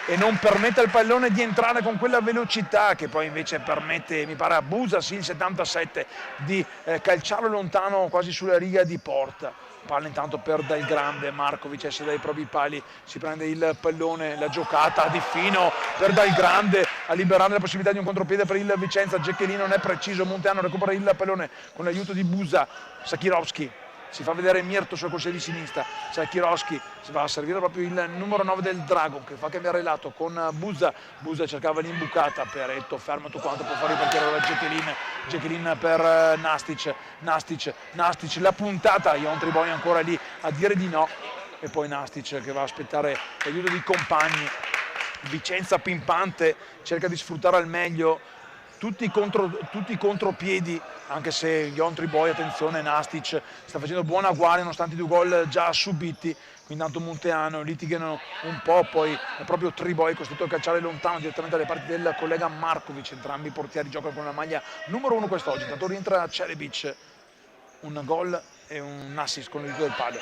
e non permette al pallone di entrare con quella velocità che poi invece permette, mi pare a Buza, sì, il 77, di calciarlo lontano quasi sulla riga di porta. Palla intanto per Dal Grande, Markovic esce dai propri pali, si prende il pallone, la giocata di fino per Dal Grande a liberare la possibilità di un contropiede per il Vicenza. Gechelin non è preciso, Munteano recupera il pallone con l'aiuto di Buza, Sakirovski si fa vedere Mirto sul corsia di sinistra, Sakirovski si va a servire proprio il numero 9 del Dragon, che fa cambiare lato con Buza cercava l'imbucata, Peretto ferma tutto quanto, può far ripartire ora Gechelin per Nastic, la puntata, Ion Triboy ancora lì a dire di no, e poi Nastic che va a aspettare l'aiuto di compagni. Vicenza pimpante, cerca di sfruttare al meglio tutti i contropiedi, anche se Ion Triboy, attenzione, Nastic sta facendo buona guardia nonostante i 2 gol già subiti. Intanto Munteano litigano un po', poi è proprio Triboy costretto a calciare lontano direttamente dalle parti del collega Markovic. Entrambi i portieri giocano con la maglia numero 1 quest'oggi. Intanto rientra Celebic, un gol e un assist con l'aiuto del palo.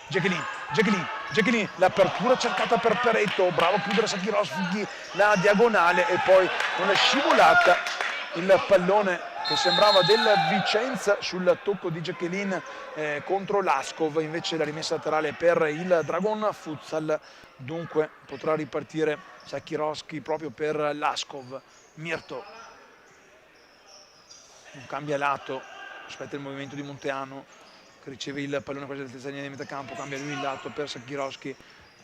Gechelin, l'apertura cercata per Peretto, bravo a chiudere Sakirovski la diagonale, e poi con la scivolata il pallone che sembrava del Vicenza sul tocco di Gechelin contro Laskov, invece la rimessa laterale per il Dragon Futsal. Dunque potrà ripartire Sakirovski proprio per Laskov. Mirto non cambia lato, aspetta il movimento di Munteano che riceve il pallone quasi all'altezza di metà campo, cambia lui il lato per Sakirovski,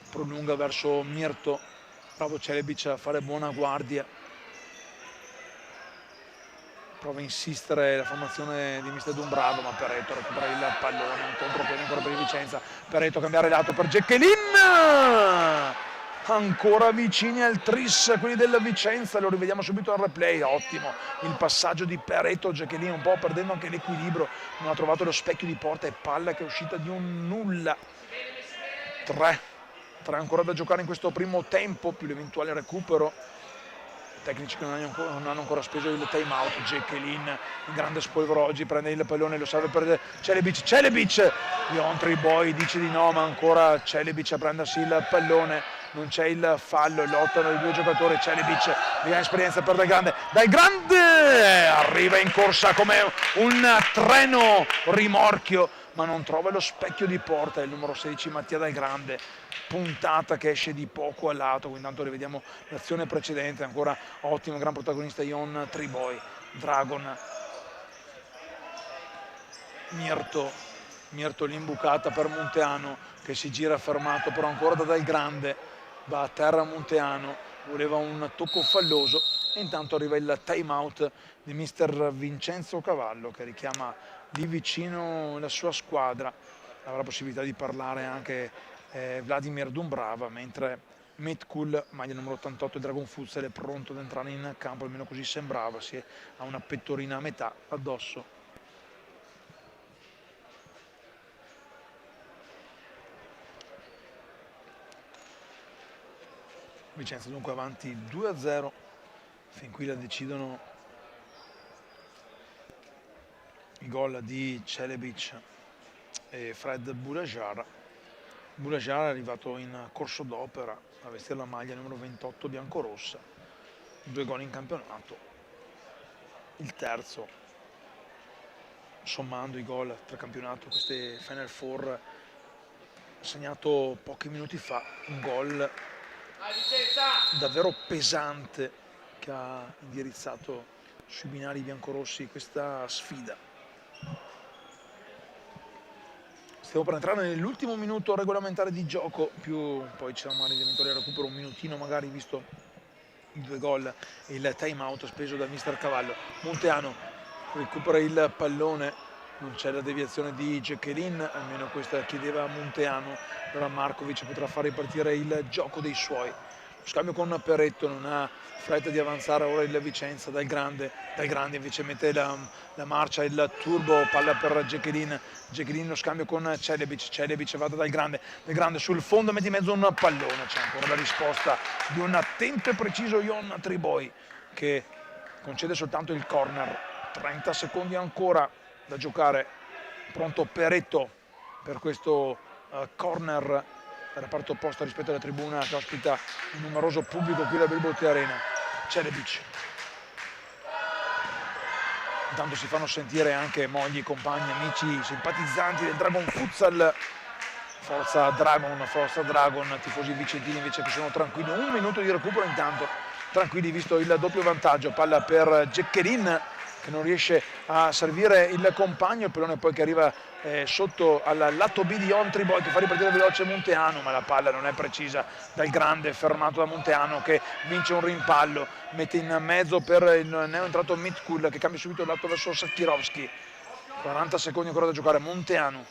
prolunga verso Mirto, bravo Celebic a fare buona guardia, prova a insistere la formazione di Mister Dumbravo, ma Peretto recupera il pallone, un contropiede ancora per il Vicenza, Peretto a cambiare lato per Gechelin, ancora vicini al tris quelli del Vicenza, lo rivediamo subito al replay. Ottimo il passaggio di Peretto, Gechelin un po' perdendo anche l'equilibrio, non ha trovato lo specchio di porta e palla che è uscita di un nulla. 3 ancora da giocare in questo primo tempo, più l'eventuale recupero tecnici che non hanno ancora speso il time out. Jacqueline in grande spolvero oggi, prende il pallone, lo serve per Celebic, Yontri Boy dice di no, ma ancora Celebic a prendersi il pallone, non c'è il fallo, lottano i due giocatori. Celebic, via esperienza per Dal Grande arriva in corsa come un treno rimorchio, ma non trova lo specchio di porta. Il numero 16 Mattia Dal Grande, puntata che esce di poco a lato. Intanto rivediamo l'azione precedente, ancora ottimo, gran protagonista Ion Triboy. Dragon, Mirto l'imbucata per Munteanu che si gira fermato, però ancora da Dal Grande, va a terra Munteanu, voleva un tocco falloso e intanto arriva il time out di mister Vincenzo Cavallo che richiama di vicino la sua squadra. Avrà possibilità di parlare anche Vladimir Dumbrava, mentre Metkul, maglia numero 88 Dragon Futsal, è pronto ad entrare in campo, almeno così sembrava, ha una pettorina a metà addosso. Vicenza dunque avanti 2-0, fin qui la decidono i gol di Celebic e Fred Boulajar. Boulajar è arrivato in corso d'opera a vestire la maglia numero 28 biancorossa, 2 gol in campionato, il terzo sommando i gol tra campionato, queste Final Four, segnato pochi minuti fa, un gol davvero pesante che ha indirizzato sui binari biancorossi questa sfida. Stiamo per entrare nell'ultimo minuto regolamentare di gioco, più poi c'è un mare di eventuale recupero, un minutino magari, visto i 2 gol e il time out speso da mister Cavallo. Munteanu recupera il pallone, non c'è la deviazione di Jacqueline, almeno questa chiedeva Munteanu. Allora Markovic potrà far ripartire il gioco dei suoi. Lo scambio con Peretto, non ha fretta di avanzare ora il Vicenza. Dal Grande invece mette la marcia, il turbo, palla per Jacqueline, lo scambio con Celebic va Dal Grande sul fondo, mette in mezzo un pallone, c'è ancora la risposta di un attento e preciso Ion Triboy che concede soltanto il corner. 30 secondi ancora da giocare, pronto Peretto per questo corner dalla parte opposta rispetto alla tribuna che ospita un numeroso pubblico qui alla Bell Botte Arena. Celebic, intanto si fanno sentire anche mogli, compagni, amici, simpatizzanti del Dragon Futsal. Forza Dragon, tifosi vicentini invece che sono tranquilli. 1 minuto di recupero intanto, tranquilli visto il doppio vantaggio. Palla per Jacqueline che non riesce a servire il compagno, il pallone poi che arriva sotto al lato B di Ion Triboy che fa ripartire veloce Munteanu, ma la palla non è precisa. Dal Grande fermato da Munteanu che vince un rimpallo, mette in mezzo per il neoentrato Metkul che cambia subito il lato verso Sakirovski. 40 secondi ancora da giocare. Munteanu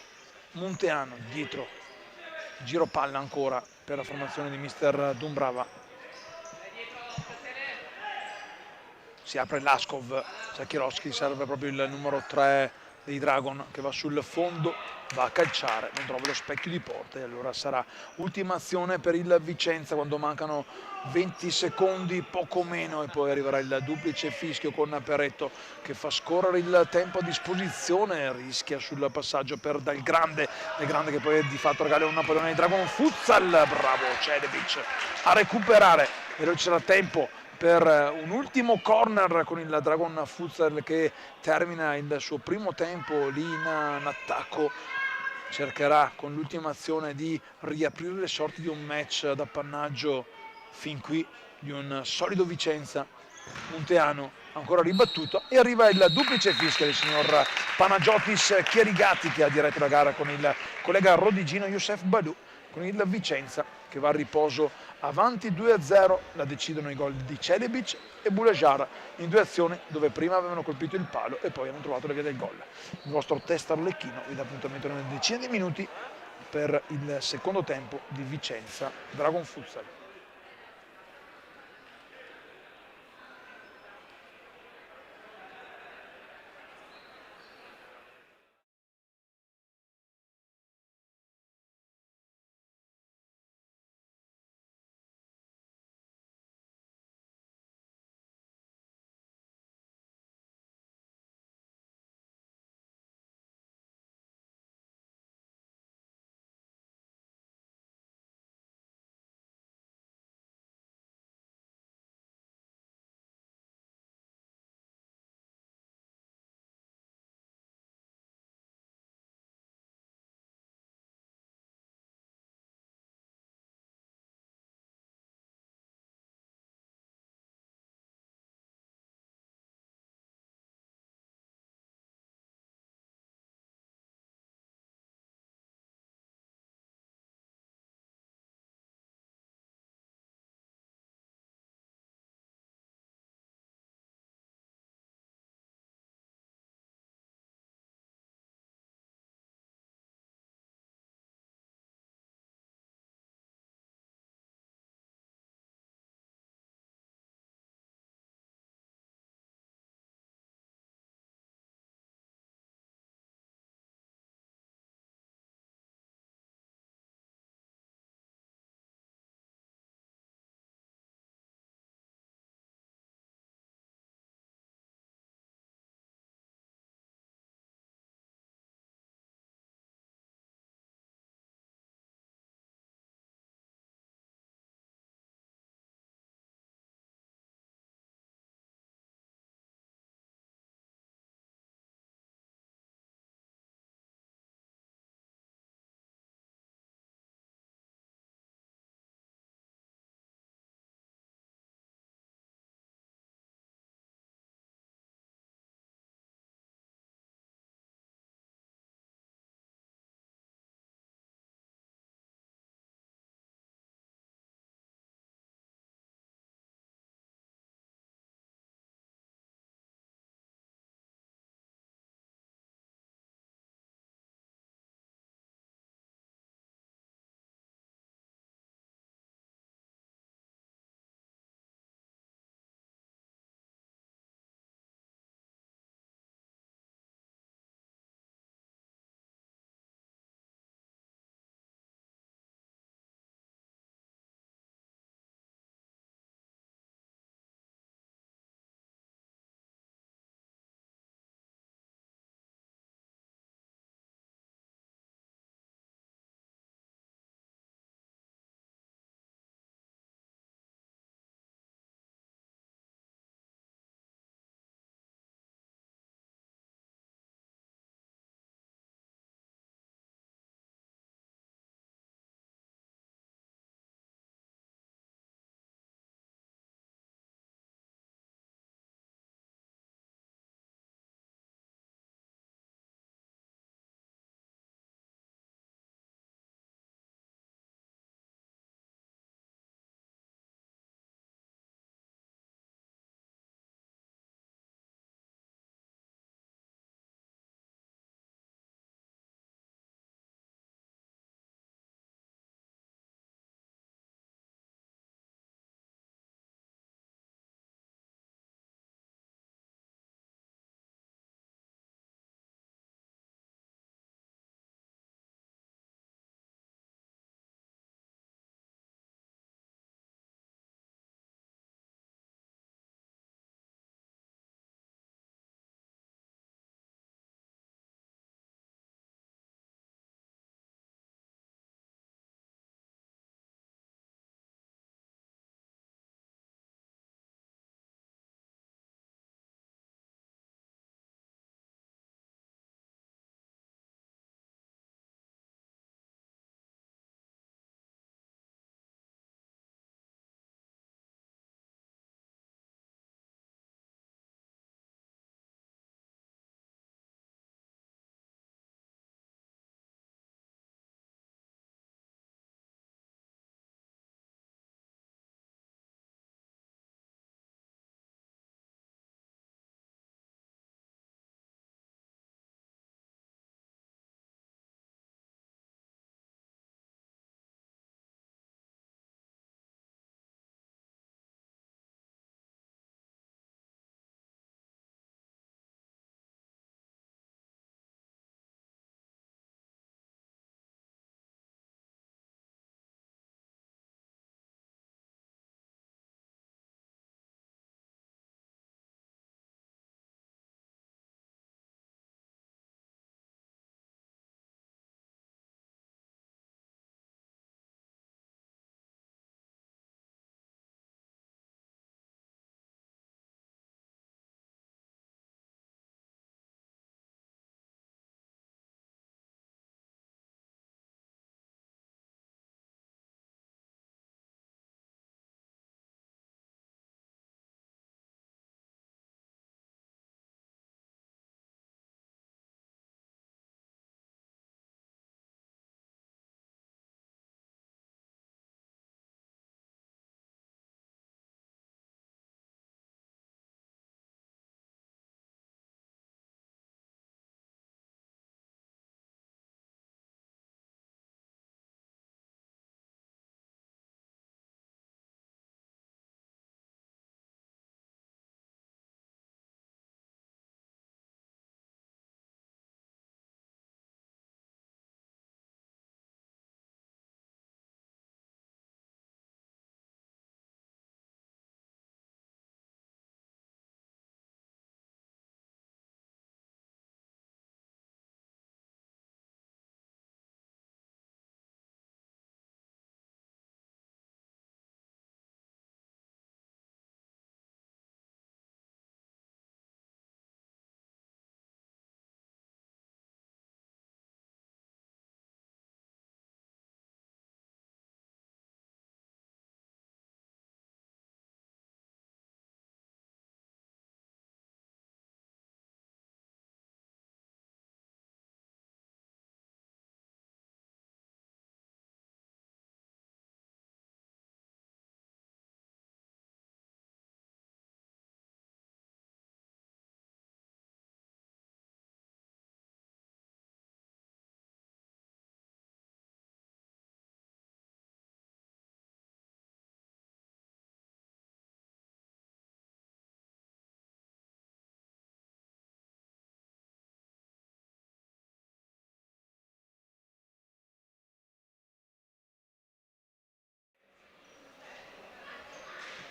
dietro, giro palla ancora per la formazione di mister Dumbrava. Si apre Laskov, Sakirovski serve proprio il numero 3 dei Dragon che va sul fondo, va a calciare, non trova lo specchio di porta e allora sarà ultima azione per il Vicenza quando mancano 20 secondi, poco meno, e poi arriverà il duplice fischio con Peretto che fa scorrere il tempo a disposizione, rischia sul passaggio per Dal Grande che poi di fatto regala una pallone ai Dragon Futsal. Bravo Celebic a recuperare e non c'era tempo per un ultimo corner con il Dragon Futsal che termina il suo primo tempo lì in attacco. Cercherà con l'ultima azione di riaprire le sorti di un match d'appannaggio fin qui di un solido Vicenza. Munteanu ancora ribattuto e arriva il duplice fischio del signor Panagiotis Chierigatti che ha diretto la gara con il collega rodigino Youssef Badou, con il Vicenza che va a riposo avanti 2-0, la decidono i gol di Celebic e Boulajar in 2 azioni dove prima avevano colpito il palo e poi hanno trovato la via del gol. Il vostro test arlecchino vi dà appuntamento in una decina di minuti per il secondo tempo di Vicenza Dragon Futsal.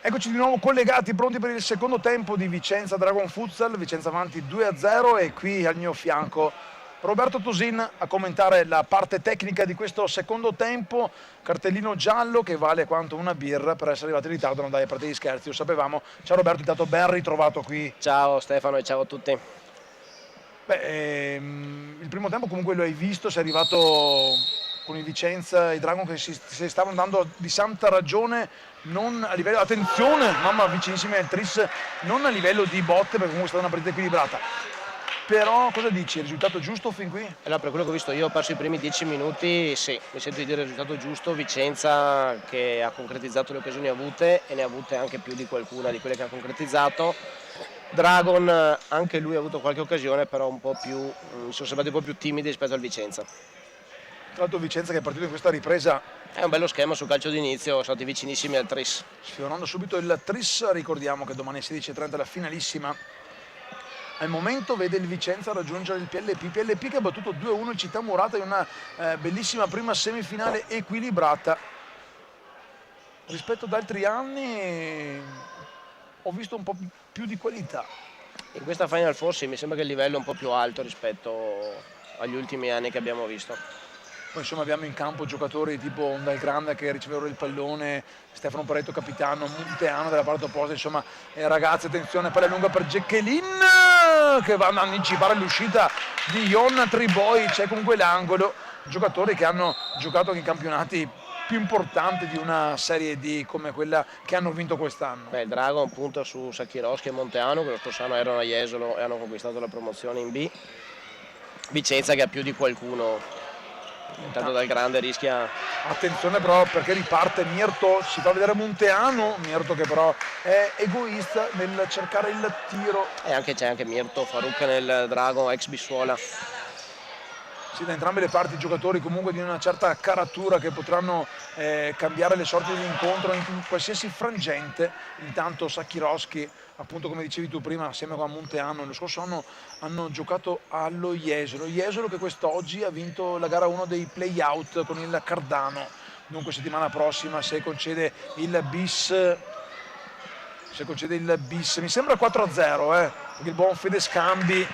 Eccoci di nuovo collegati, pronti per il secondo tempo di Vicenza Dragon Futsal. Vicenza avanti 2-0 e qui al mio fianco Roberto Tosin a commentare la parte tecnica di questo secondo tempo. Cartellino giallo che vale quanto una birra per essere arrivati in ritardo, non dai, a parte gli scherzi, lo sapevamo. Ciao Roberto, intanto ben ritrovato qui. Ciao Stefano e ciao a tutti. Il primo tempo comunque lo hai visto, sei arrivato con il Vicenza e Dragon che si stavano dando di santa ragione, non a livello, attenzione, mamma vicinissimi al tris, non a livello di botte perché comunque è stata una partita equilibrata. Però cosa dici? Il risultato giusto fin qui? Allora, per quello che ho visto io ho perso i primi 10 minuti, sì, mi sento di dire il risultato giusto. Vicenza che ha concretizzato le occasioni avute e ne ha avute anche più di qualcuna di quelle che ha concretizzato. Dragon anche lui ha avuto qualche occasione, però un po' più, mi sono sembrati un po' più timidi rispetto al Vicenza. Tra l'altro Vicenza che è partito in questa ripresa È un bello schema sul calcio d'inizio, sono stati vicinissimi al tris. sfiorando subito il tris. Ricordiamo che domani alle 16:30 la finalissima. Al momento vede il Vicenza raggiungere il PLP che ha battuto 2-1 il Città Murata in una bellissima prima semifinale equilibrata. Rispetto ad altri anni ho visto un po' più di qualità. In questa Final Four sì, mi sembra che il livello è un po' più alto rispetto agli ultimi anni che abbiamo visto. Poi insomma abbiamo in campo giocatori tipo Onda il Grande che ricevevano il pallone, Stefano Paretto capitano, Monteano dalla parte opposta, insomma ragazzi attenzione, palla lunga per Jacqueline che va a anticipare l'uscita di Ion Triboi, c'è comunque l'angolo, giocatori che hanno giocato anche in campionati più importanti di una Serie D come quella che hanno vinto quest'anno. Beh, il Dragon punta su Sacchiroschi e Monteano che lo scorso anno erano a Jesolo e hanno conquistato la promozione in B. Vicenza che ha più di qualcuno. Intanto Dal Grande rischia. Attenzione però perché riparte Mirto, si fa vedere Monteano, Mirto che però è egoista nel cercare il tiro. E anche c'è anche Mirto Faruk nel Dragon, ex Bissuola. Sì, da entrambe le parti giocatori comunque di una certa caratura che potranno cambiare le sorti dell'incontro in qualsiasi frangente. Intanto Sacchiroschi, appunto come dicevi tu prima, assieme con Monteano, lo scorso anno hanno giocato allo Jesolo che quest'oggi ha vinto la gara 1 dei play-out con il Cardano. Dunque settimana prossima se concede il bis, mi sembra 4-0, perché il buon Fede Scambi,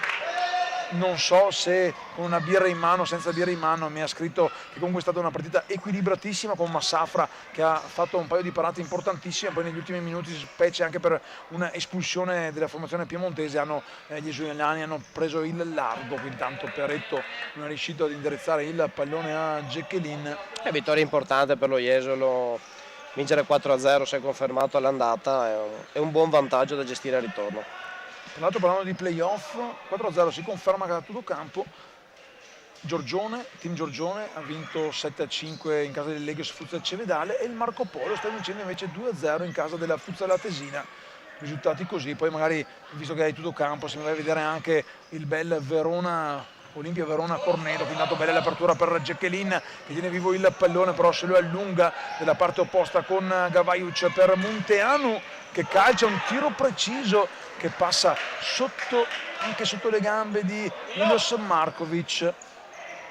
non so se con una birra in mano o senza birra in mano, mi ha scritto che comunque è stata una partita equilibratissima con Massafra che ha fatto un paio di parate importantissime, poi negli ultimi minuti, specie anche per una espulsione della formazione piemontese, gli esuliani hanno preso il largo, intanto Peretto non è riuscito ad indirizzare il pallone a Jacqueline. È vittoria importante per lo Jesolo, vincere 4-0 si è confermato all'andata, è un buon vantaggio da gestire al ritorno. Tra l'altro parlando di playoff, 4-0 si conferma che a tutto campo Team Giorgione ha vinto 7-5 in casa del Legios Futsal Cevedale e il Marco Polo sta vincendo invece 2-0 in casa della Futsal Atesina. Risultati così, poi magari visto che hai tutto campo se mi vai a vedere anche il bel Verona, Olimpia Verona Corneto, quindi dato bella l'apertura per Jacqueline che tiene vivo il pallone però se lo allunga della parte opposta con Gavaiuc per Monteanu che calcia un tiro preciso che passa anche sotto le gambe di Milos Markovic.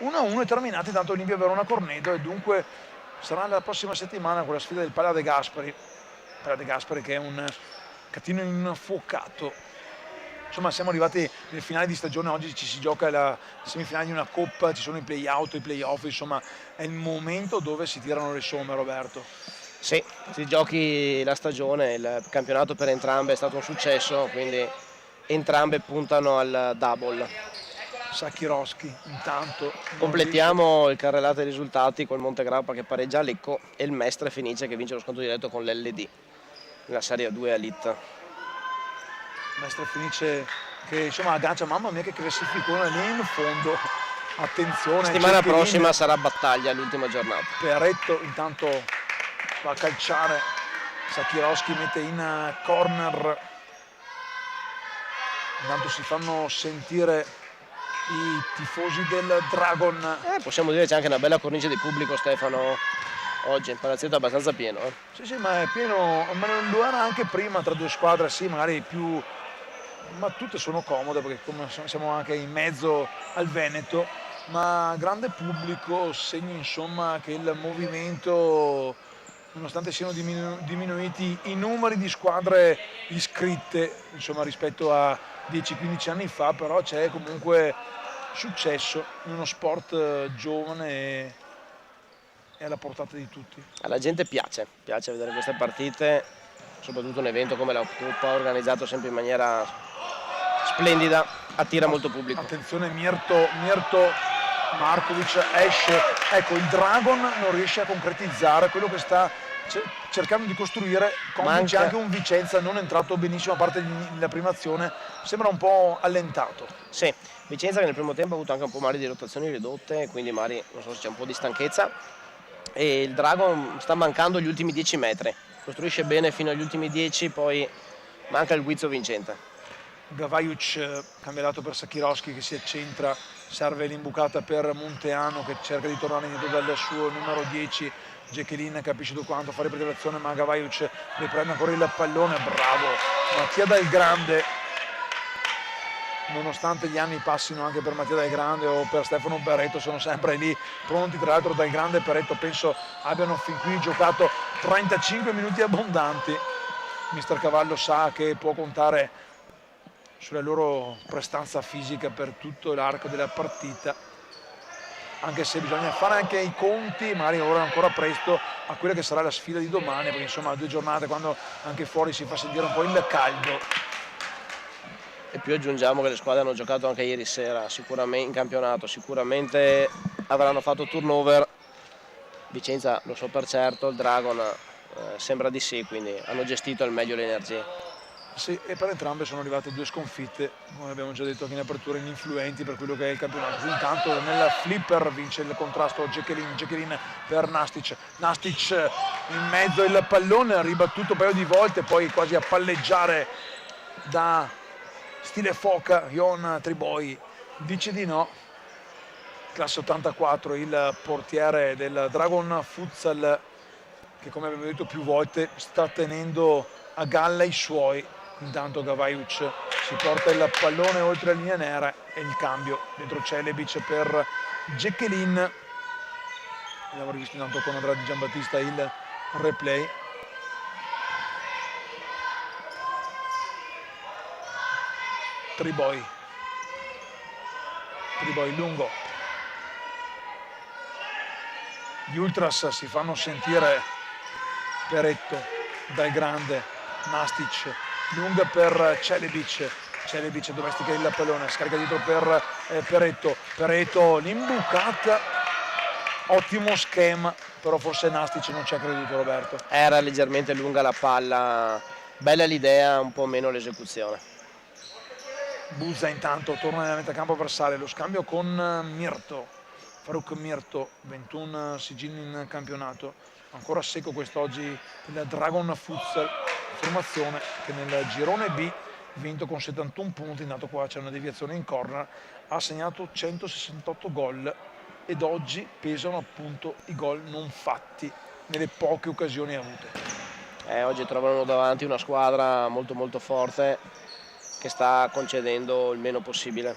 1-1 è terminata intanto Olimpia Verona Corneto e dunque sarà la prossima settimana con la sfida del Pala De Gasperi che è un catino infuocato. Insomma siamo arrivati nel finale di stagione, oggi ci si gioca la semifinale di una coppa, ci sono i play-out, i play-off, insomma è il momento dove si tirano le somme, Roberto. Sì, si giochi la stagione, il campionato per entrambe è stato un successo, quindi entrambe puntano al double. Sacchiroschi intanto. Completiamo il carrellata dei risultati con il Montegrappa che pareggia a Lecco e il Mestre Fenice che vince lo sconto diretto con l'LD nella Serie 2 Elite. Mestre Fenice che insomma aggancia, mamma mia che classificone lì in fondo. Attenzione. Settimana prossima sarà battaglia l'ultima giornata. Peretto intanto va a calciare, Sacchiroschi mette in corner, intanto si fanno sentire i tifosi del Dragon. Possiamo dire c'è anche una bella cornice di pubblico Stefano oggi, il palazzetto è abbastanza pieno. Sì ma è pieno, ma non lo era anche prima tra due squadre, sì magari più, ma tutte sono comode perché come siamo anche in mezzo al Veneto, ma grande pubblico, segno insomma che il movimento nonostante siano diminuiti i numeri di squadre iscritte, insomma, rispetto a 10-15 anni fa, però c'è comunque successo in uno sport giovane e alla portata di tutti. Alla gente piace vedere queste partite, soprattutto un evento come la Coppa, organizzato sempre in maniera splendida, attira molto pubblico. Attenzione, Mirto Markovic esce, ecco, il Dragon non riesce a concretizzare quello che sta cercando di costruire. C'è anche un Vicenza non entrato benissimo, a parte la prima azione, sembra un po' allentato. Sì, Vicenza che nel primo tempo ha avuto anche un po' male di rotazioni ridotte, quindi magari non so se c'è un po' di stanchezza, e il Dragon sta mancando gli ultimi 10 metri, costruisce bene fino agli ultimi 10, poi manca il guizzo vincente. Gavajuc cambiato per Sakirowski che si accentra, serve l'imbucata per Munteanu che cerca di tornare indietro dal suo numero 10. Jacqueline capisce quanto fare per l'azione, ma Gavajuc riprende ancora il pallone, bravo Mattia Dal Grande, nonostante gli anni passino anche per Mattia Dal Grande o per Stefano Berretto, sono sempre lì pronti. Tra l'altro Dal Grande e Berretto penso abbiano fin qui giocato 35 minuti abbondanti. Mister Cavallo sa che può contare sulla loro prestanza fisica per tutto l'arco della partita, anche se bisogna fare anche i conti, magari ora è ancora presto, a quella che sarà la sfida di domani, perché insomma 2 giornate quando anche fuori si fa sentire un po' il caldo. E più aggiungiamo che le squadre hanno giocato anche ieri sera, sicuramente in campionato, sicuramente avranno fatto turnover. Vicenza lo so per certo, il Dragon sembra di sì, quindi hanno gestito al meglio le energie. Sì, e per entrambe sono arrivate 2 sconfitte, come abbiamo già detto anche in apertura, ininfluenti per quello che è il campionato. Intanto nel flipper vince il contrasto Jacqueline per Nastic in mezzo il pallone, ribattuto un paio di volte, poi quasi a palleggiare da stile foca. Ion Triboi dice di no. Classe 84, il portiere del Dragon Futsal, che come abbiamo detto più volte sta tenendo a galla i suoi. Intanto Gavajuc si porta il pallone oltre la linea nera e il cambio dentro Celebic per Jacqueline. Abbiamo rivisto intanto con Andrea Di Giambattista il replay. Triboi lungo, gli Ultras si fanno sentire. Peretto, Dal Grande, Nastic, lunga per Celebic domestica il pallone, scarica dietro per Peretto, l'imbucata, ottimo schema, però forse Nastic non ci ha creduto, Roberto. Era leggermente lunga la palla, bella l'idea, un po' meno l'esecuzione. Buzza intanto torna nella metacampo avversaria, lo scambio con Mirto, Farouk Mirto, 21 sigilli in campionato, ancora secco quest'oggi il Dragon Futsal, formazione che nel girone B, vinto con 71 punti, intanto qua c'è una deviazione in corner, ha segnato 168 gol ed oggi pesano appunto i gol non fatti nelle poche occasioni avute. Oggi trovano davanti una squadra molto molto forte che sta concedendo il meno possibile,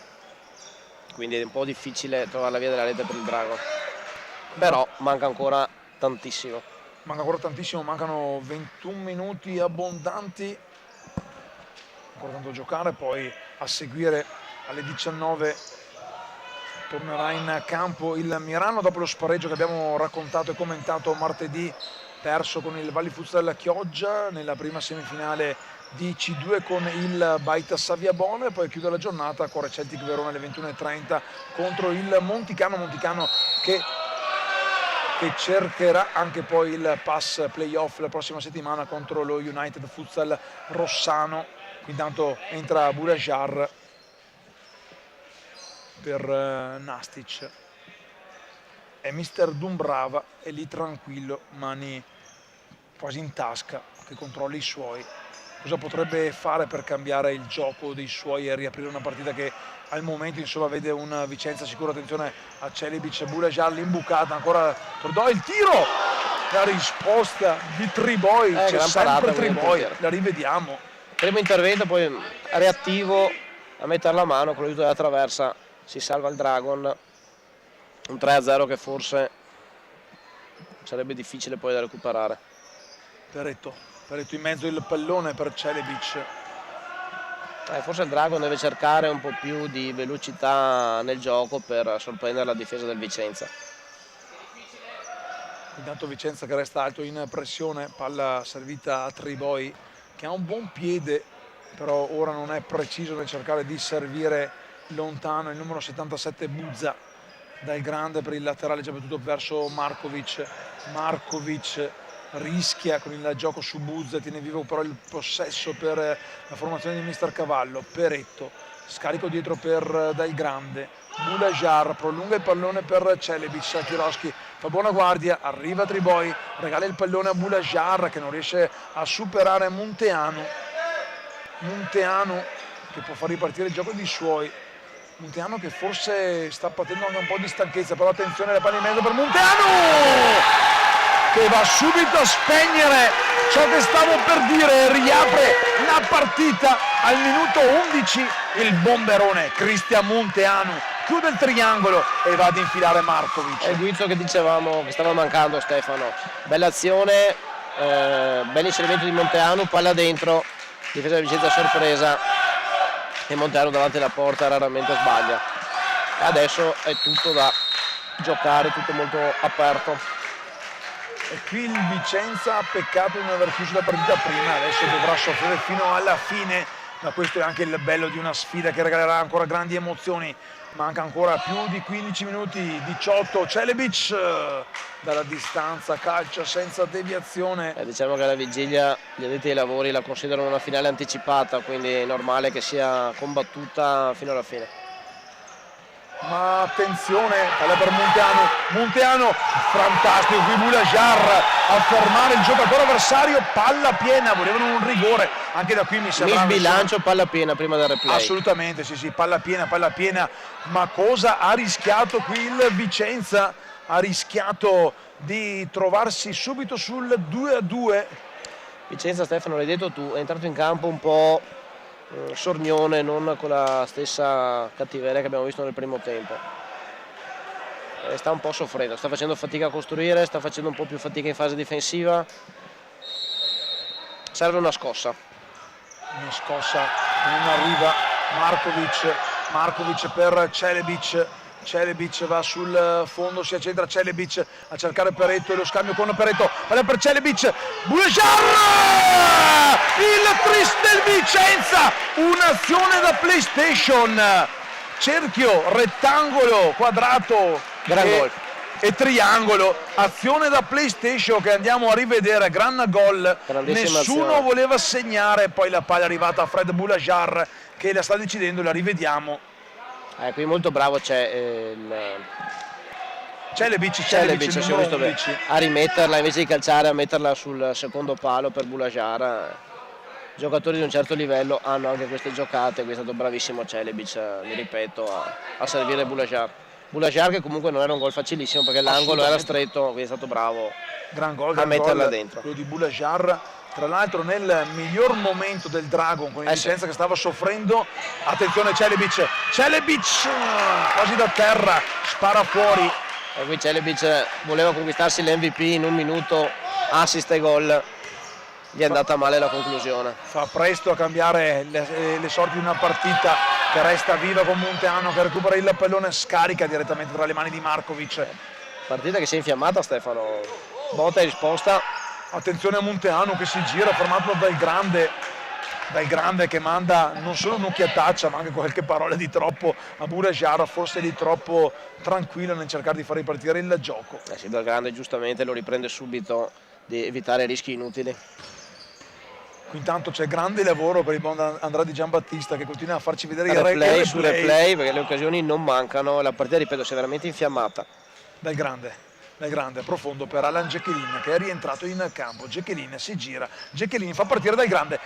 quindi è un po' difficile trovare la via della rete per il Dragon, però manca ancora tantissimo. Mancano 21 minuti abbondanti, ancora tanto a giocare, poi a seguire alle 19 tornerà in campo il Mirano dopo lo spareggio che abbiamo raccontato e commentato martedì, perso con il Valli Futsal Chioggia nella prima semifinale di C2 con il Baita Saviabone, poi chiude la giornata Cuore Celtic Verona alle 21:30 contro il Monticano che cercherà anche poi il pass playoff la prossima settimana contro lo United Futsal Rossano. Intanto entra Burajar per Nastic e Mister Dumbrava è lì tranquillo, mani quasi in tasca, che controlla i suoi. Cosa potrebbe fare per cambiare il gioco dei suoi e riaprire una partita che al momento insomma vede un Vicenza sicuro? Attenzione a Celebic, Burajar, l'imbucata, ancora Tordò, il tiro, la risposta di Triboi, c'è sempre Triboi, la rivediamo. Primo intervento, poi reattivo a mettere la mano con l'aiuto della traversa, si salva il Dragon, un 3-0 che forse sarebbe difficile poi da recuperare. Peretto in mezzo il pallone per Celebic. Forse il Dragon deve cercare un po' più di velocità nel gioco per sorprendere la difesa del Vicenza. Intanto Vicenza che resta alto in pressione, palla servita a Triboi che ha un buon piede, però ora non è preciso nel cercare di servire lontano. Il numero 77 Buzza dal grande per il laterale già battuto verso Markovic. Markovic rischia con il gioco su Buzza, tiene vivo però il possesso per la formazione di Mister Cavallo. Peretto, scarico dietro per Dal Grande, Bulajar prolunga il pallone per Celebic, Sakirowski fa buona guardia, arriva Triboi, regala il pallone a Bulajar che non riesce a superare Munteanu che può far ripartire il gioco di suoi. Munteanu che forse sta patendo anche un po' di stanchezza, però attenzione alla palla in mezzo per Munteanu che va subito a spegnere ciò che stavo per dire, riapre la partita al minuto 11 il bomberone Cristian Munteanu, chiude il triangolo e va ad infilare Markovic. È il guizzo che dicevamo che stava mancando, Stefano. Bella azione, bel inserimento di Munteanu, palla dentro, difesa di Vicenza sorpresa e Munteanu davanti alla porta raramente sbaglia. Adesso è tutto da giocare, tutto molto aperto. E qui il Vicenza ha peccato di non aver chiuso la partita prima, adesso dovrà soffrire fino alla fine, ma questo è anche il bello di una sfida che regalerà ancora grandi emozioni. Manca ancora più di 15 minuti, 18, Celebic dalla distanza, calcia senza deviazione. Diciamo che alla vigilia gli addetti ai lavori la considerano una finale anticipata, quindi è normale che sia combattuta fino alla fine. Ma attenzione, palla per Munteanu, fantastico qui Bulajar a fermare il giocatore avversario, palla piena, volevano un rigore, anche da qui mi sembra bilancio, palla piena prima del replay. Assolutamente, sì, palla piena, ma cosa ha rischiato qui il Vicenza? Ha rischiato di trovarsi subito sul 2-2. Vicenza, Stefano, l'hai detto tu, è entrato in campo un po' sornione, non con la stessa cattiveria che abbiamo visto nel primo tempo. Sta un po' soffrendo, sta facendo fatica a costruire, sta facendo un po' più fatica in fase difensiva. Serve una scossa che non arriva. Markovic per Celebic va sul fondo, si accentra Celebic a cercare Peretto e lo scambio con Peretto, palla per Celebic, Bulajar, il tris del Vicenza, un'azione da PlayStation, cerchio, rettangolo, quadrato e triangolo, azione da PlayStation che andiamo a rivedere, gran gol, nessuno azione. Voleva segnare, poi la palla è arrivata a Fred Bulajar che la sta decidendo, la rivediamo. Qui molto bravo c'è Celebic si è visto bene a rimetterla, invece di calciare a metterla sul secondo palo per Bulajar. Giocatori di un certo livello hanno anche queste giocate, qui è stato bravissimo Celebic, mi ripeto, a servire Bulajar che comunque non era un gol facilissimo perché l'angolo era stretto, quindi è stato bravo gran gol, a metterla dentro. Quello di Bulajar, tra l'altro nel miglior momento del Dragon con il Vicenza che stava soffrendo. Attenzione Celebic quasi da terra, spara fuori. E qui Celebic voleva conquistarsi l'MVP in un minuto, assist e gol, gli è andata male la conclusione. Fa presto a cambiare le sorti di una partita che resta viva con Munteanu che recupera il pallone, scarica direttamente tra le mani di Markovic. Partita che si è infiammata, Stefano, botta e risposta. Attenzione a Munteanu che si gira, fermato dal grande che manda non solo un'occhiataccia ma anche qualche parola di troppo a Bulajar, forse di troppo tranquillo nel cercare di far ripartire il gioco. Sì, dal grande giustamente lo riprende subito, di evitare rischi inutili. Qui intanto c'è grande lavoro per il buon Andrade Giambattista che continua a farci vedere il replay su replay perché le occasioni non mancano, la partita ripeto si è veramente infiammata. Dal grande profondo per Alan Jacqueline che è rientrato in campo. Jacqueline si gira, Jacqueline fa partire dal grande,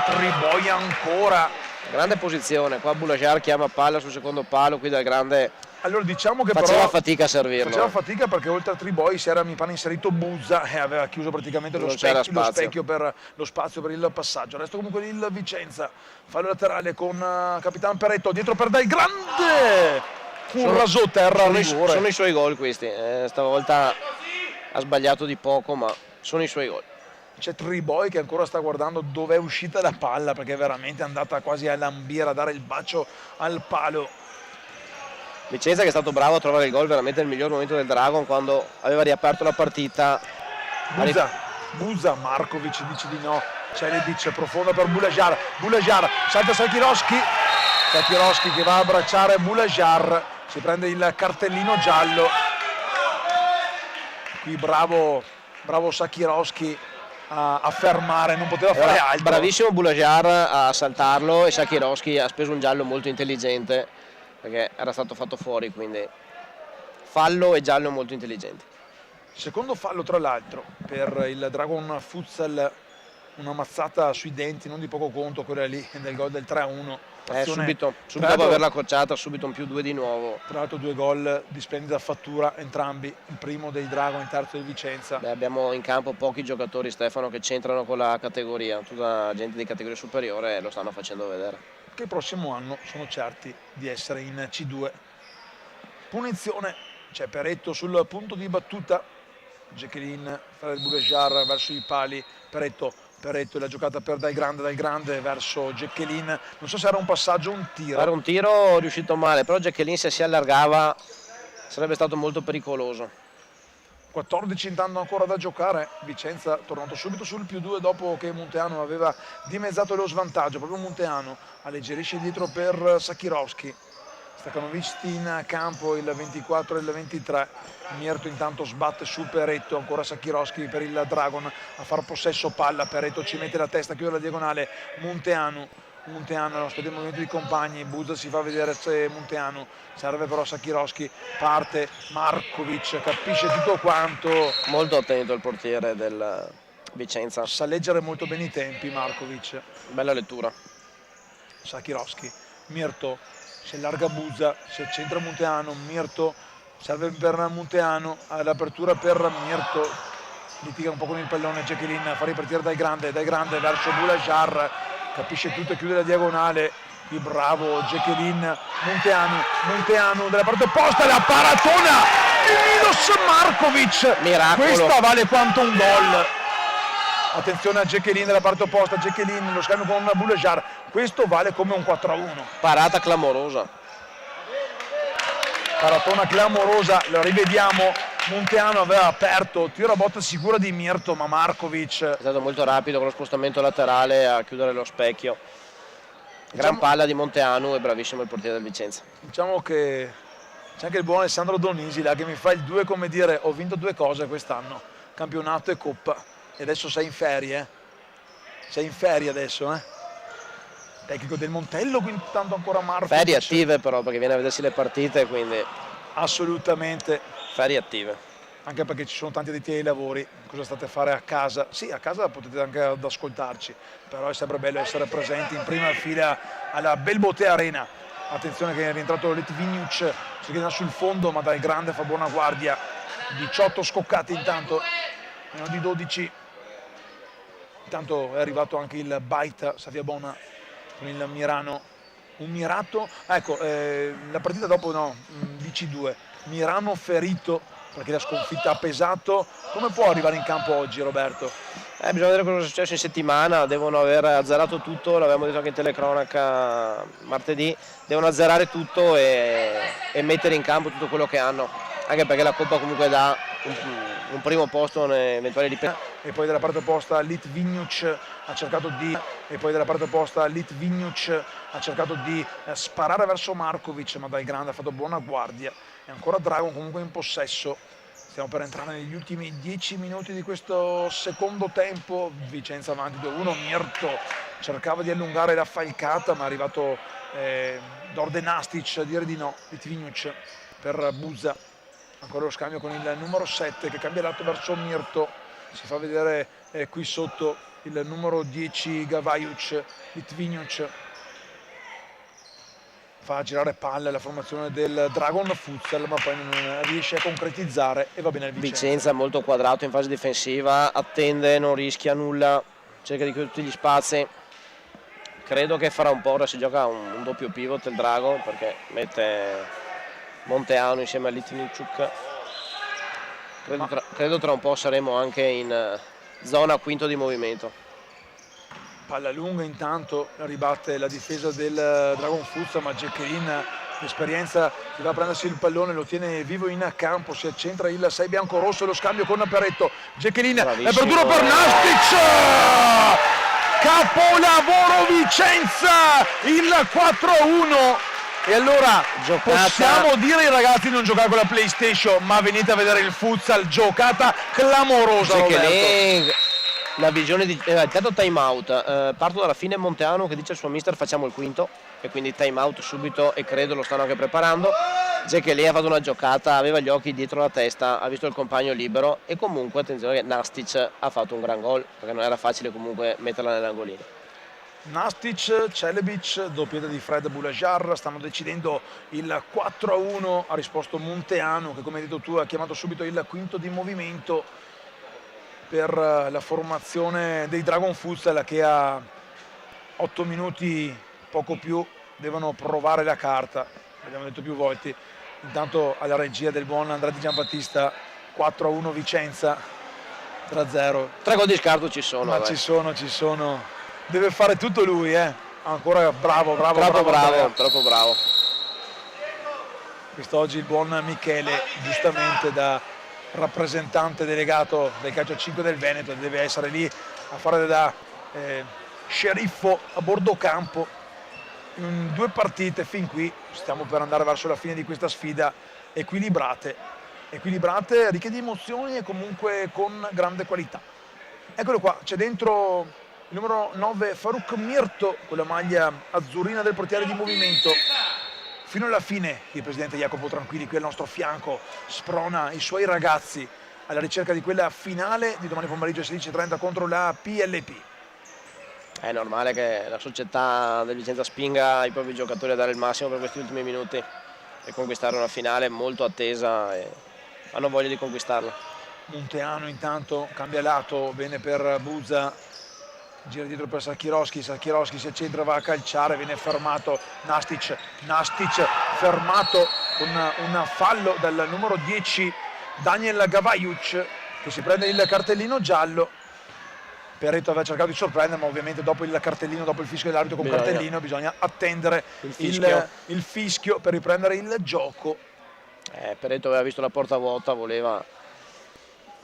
Triboi ancora. Grande posizione, qua Bulajar chiama palla sul secondo palo, qui dal grande allora diciamo che faceva però fatica a servirlo. Faceva fatica perché oltre a Triboi si era mi pare inserito Buzza e aveva chiuso praticamente lo specchio per lo spazio per il passaggio. Resto comunque il Vicenza, fallo laterale con Capitan Peretto, dietro per Dal Grande. Un rasoterra, sono i suoi gol questi, stavolta ha sbagliato di poco ma sono i suoi gol. C'è Triboy che ancora sta guardando dove è uscita la palla, perché è veramente andata quasi a lambire, a dare il bacio al palo. Vicenza che è stato bravo a trovare il gol, veramente il miglior momento del Dragon quando aveva riaperto la partita. Buza, Markovic dice di no, Celibic profonda per Bulajar, salta Sakirowski che va a abbracciare Bulajar, si prende il cartellino giallo. Qui bravo Sakirowski a fermare, non poteva fare altro. Bravissimo Bulajar a saltarlo, e Sakirowski ha speso un giallo molto intelligente perché era stato fatto fuori, quindi fallo e giallo molto intelligenti. Secondo fallo tra l'altro per il Dragon Futsal, una mazzata sui denti non di poco conto, quella lì del gol del 3-1. Subito dopo averla cocciata, subito un +2 di nuovo. Tra l'altro 2 gol di splendida fattura entrambi, il primo dei Dragon, il terzo del Vicenza. Abbiamo in campo pochi giocatori, Stefano, che c'entrano con la categoria, tutta gente di categoria superiore lo stanno facendo vedere. Che il prossimo anno sono certi di essere in C2. Punizione, c'è Peretto sul punto di battuta, Jacqueline fa il Bulajar verso i pali, Peretto la giocata per Dal Grande verso Jacqueline, non so se era un passaggio o un tiro. Era un tiro riuscito male, però Jacqueline se si allargava sarebbe stato molto pericoloso. 14 intanto ancora da giocare, Vicenza tornato subito sul +2 dopo che Munteanu aveva dimezzato lo svantaggio, proprio Munteanu alleggerisce dietro per Sakirowski. Staccano visti in campo il 24 e il 23, Mierto intanto sbatte su Peretto, ancora Sakirowski per il Dragon a far possesso palla, Peretto ci mette la testa, chiude la diagonale, Munteanu aspetta il movimento di compagni, Buza si fa vedere se Munteanu, serve però Sakirowski, parte Markovic, capisce tutto quanto. Molto attento il portiere del Vicenza. Sa leggere molto bene i tempi Markovic. Bella lettura. Sakirowski, Mierto, si allarga Buza, si accentra Munteanu, Mierto serve per Munteanu, all'apertura per Mierto, litiga un po' con il pallone Jacqueline, fa ripartire Dal Grande verso Bulajar, capisce tutto e chiude la diagonale, qui bravo Jacqueline, Munteanu dalla parte opposta, la paratona di Milos Markovic, miracolo. Questa vale quanto un gol. Attenzione a Jacqueline dalla parte opposta, Jacqueline lo scambio con Bulajar, questo vale come un 4-1. Parata clamorosa. Paratona clamorosa, lo rivediamo, Munteanu aveva aperto, tiro a botta sicura di Mierto, ma Markovic È stato molto rapido con lo spostamento laterale a chiudere lo specchio. Gran palla di Munteanu e bravissimo il portiere del Vicenza. Diciamo che c'è anche il buon Alessandro Donisi là che mi fa il 2, come dire, ho vinto 2 cose quest'anno, campionato e coppa, e adesso sei in ferie, adesso, Tecnico del Montello, quindi tanto ancora Markovic. Ferie attive però, perché viene a vedersi le partite, quindi Assolutamente, ferie attive. anche perché ci sono tanti addetti ai lavori, cosa state a fare a casa? Sì, a casa potete anche ad ascoltarci, però è sempre bello essere presenti in prima fila alla Belbotea Arena. Attenzione che è rientrato Litviniuc, si chiede sul fondo, ma Dal Grande fa buona guardia. 18 scoccati intanto, meno di 12. Intanto è arrivato anche il Baita Saviabona con il Mirano. Un Mirato, ecco, la partita dopo no, di C2, Mirano ferito perché la sconfitta ha pesato. Come può arrivare in campo oggi, Roberto? Bisogna vedere cosa è successo in settimana, devono aver azzerato tutto, l'avevamo detto anche in telecronaca martedì, devono azzerare tutto e mettere in campo tutto quello che hanno, anche perché la Coppa comunque dà un primo posto in eventuali ripeto. E poi dalla parte opposta Litviniuc ha cercato di sparare verso Markovic, ma Dal Grande ha fatto buona guardia, e ancora Dragon comunque in possesso. Stiamo per entrare negli ultimi 10 minuti di questo secondo tempo, Vicenza avanti 2-1, Mierto cercava di allungare la falcata, ma è arrivato Dordenastic a dire di no, Litviniuc per Buza, ancora lo scambio con il numero 7 che cambia lato verso Mierto, si fa vedere qui sotto il numero 10 Gavajuc, Litviniuc fa girare palle la formazione del Dragon Futsal, ma poi non riesce a concretizzare e va bene il Vicenza. Vicenza molto quadrato in fase difensiva, attende, non rischia nulla, cerca di chiudere tutti gli spazi. Credo che farà un po', ora si gioca un doppio pivot il Dragon perché mette Munteanu insieme a Litviniuc. Credo tra un po' saremo anche in zona quinto di movimento. Palla lunga intanto, ribatte la difesa del Dragon Fuzza, ma Jacqueline, l'esperienza, si va a prendersi il pallone, lo tiene vivo in campo, si accentra il 6 bianco-rosso, lo scambio con Peretto. Jacqueline, l'apertura per Nastic! Capolavoro Vicenza, il 4-1. E allora possiamo dire ai ragazzi di non giocare con la PlayStation, ma venite a vedere il futsal, giocata clamorosa, Roberto. La visione di intanto time out, parto dalla fine Monteano che dice al suo mister facciamo il quinto e quindi time out subito e credo lo stanno anche preparando. Jacqueline ha fatto una giocata, aveva gli occhi dietro la testa, ha visto il compagno libero e comunque attenzione che Nastic ha fatto un gran gol perché non era facile comunque metterla nell'angolino. Nastic, Celebic, doppietta di Fred Boulajar, stanno decidendo il 4-1, ha risposto Monteano che come hai detto tu ha chiamato subito il quinto di movimento per la formazione dei Dragon Futsal che a 8 minuti poco più devono provare la carta, l'abbiamo detto più volte. Intanto alla regia del buon Andrea Di Giambattista, 4-1 Vicenza, 3-0. 3 gol di scarto ci sono. Ma ci sono. Deve fare tutto lui, ancora bravo. Troppo bravo. Quest'oggi il buon Michele, giustamente da rappresentante delegato del calcio a 5 del Veneto, deve essere lì a fare da sceriffo a bordo campo in 2 partite fin qui. Stiamo per andare verso la fine di questa sfida equilibrate, ricche di emozioni e comunque con grande qualità. Eccolo qua, c'è dentro il numero 9 Farouk Mirto con la maglia azzurrina del portiere di movimento. Fino alla fine il presidente Jacopo Tranquilli qui al nostro fianco sprona i suoi ragazzi alla ricerca di quella finale di domani pomeriggio alle 16:30 contro la PLP. È normale che la società del Vicenza spinga i propri giocatori a dare il massimo per questi ultimi minuti e conquistare una finale molto attesa e hanno voglia di conquistarla. Monteano intanto cambia lato, bene per Buzza, gira dietro per Sacchiroschi si accentra, va a calciare, viene fermato Nastic fermato con un fallo dal numero 10 Daniel Gavajuc che si prende il cartellino giallo. Peretto aveva cercato di sorprendere, ma ovviamente dopo il cartellino, dopo il fischio dell'arbitro con cartellino bisogna attendere il fischio per riprendere il gioco. Peretto aveva visto la porta vuota, voleva